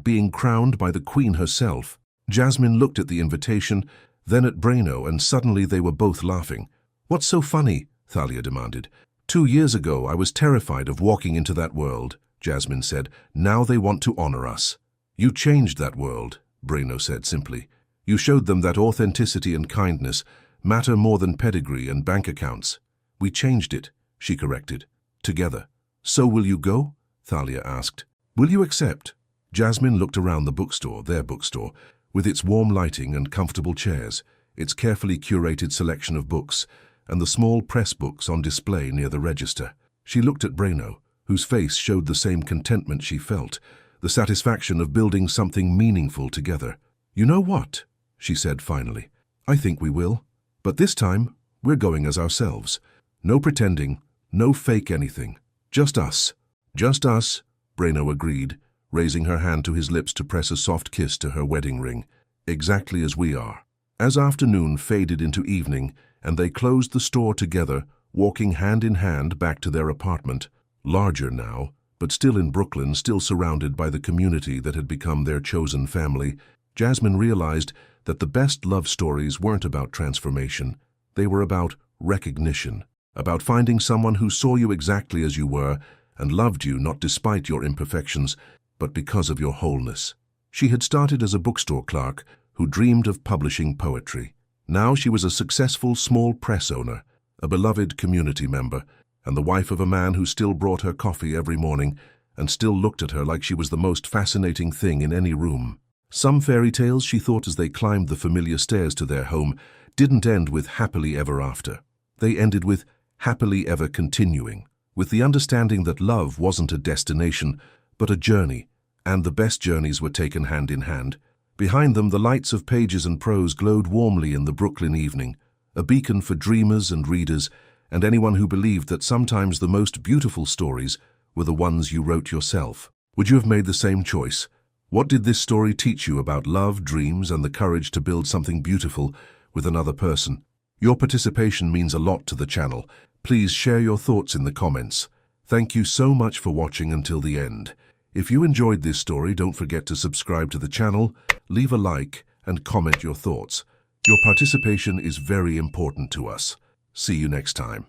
being crowned by the Queen herself." Jasmine looked at the invitation, then at Bruno, and suddenly they were both laughing. "What's so funny?" Thalia demanded. 2 years ago, I was terrified of walking into that world," Jasmine said. "Now they want to honor us." "You changed that world," Bruno said simply. "You showed them that authenticity and kindness matter more than pedigree and bank accounts." "We changed it," she corrected. "Together." "So will you go?" Thalia asked. "Will you accept?" Jasmine looked around the bookstore, their bookstore, with its warm lighting and comfortable chairs, its carefully curated selection of books, and the small press books on display near the register. She looked at Bruno, whose face showed the same contentment she felt, the satisfaction of building something meaningful together. "You know what?" she said finally. "I think we will. But this time, we're going as ourselves. No pretending, no fake anything. Just us." "Just us," Bruno agreed, raising her hand to his lips to press a soft kiss to her wedding ring. "Exactly as we are." As afternoon faded into evening, and they closed the store together, walking hand in hand back to their apartment, larger now, but still in Brooklyn, still surrounded by the community that had become their chosen family, Jasmine realized that the best love stories weren't about transformation. They were about recognition, about finding someone who saw you exactly as you were and loved you not despite your imperfections, but because of your wholeness. She had started as a bookstore clerk who dreamed of publishing poetry. Now she was a successful small press owner, a beloved community member, and the wife of a man who still brought her coffee every morning and still looked at her like she was the most fascinating thing in any room. Some fairy tales, she thought as they climbed the familiar stairs to their home, didn't end with happily ever after. They ended with happily ever continuing, with the understanding that love wasn't a destination, but a journey, and the best journeys were taken hand in hand. Behind them, the lights of Pages and Prose glowed warmly in the Brooklyn evening, a beacon for dreamers and readers, and anyone who believed that sometimes the most beautiful stories were the ones you wrote yourself. Would you have made the same choice? What did this story teach you about love, dreams, and the courage to build something beautiful with another person? Your participation means a lot to the channel. Please share your thoughts in the comments. Thank you so much for watching until the end. If you enjoyed this story, don't forget to subscribe to the channel, leave a like, and comment your thoughts. Your participation is very important to us. See you next time.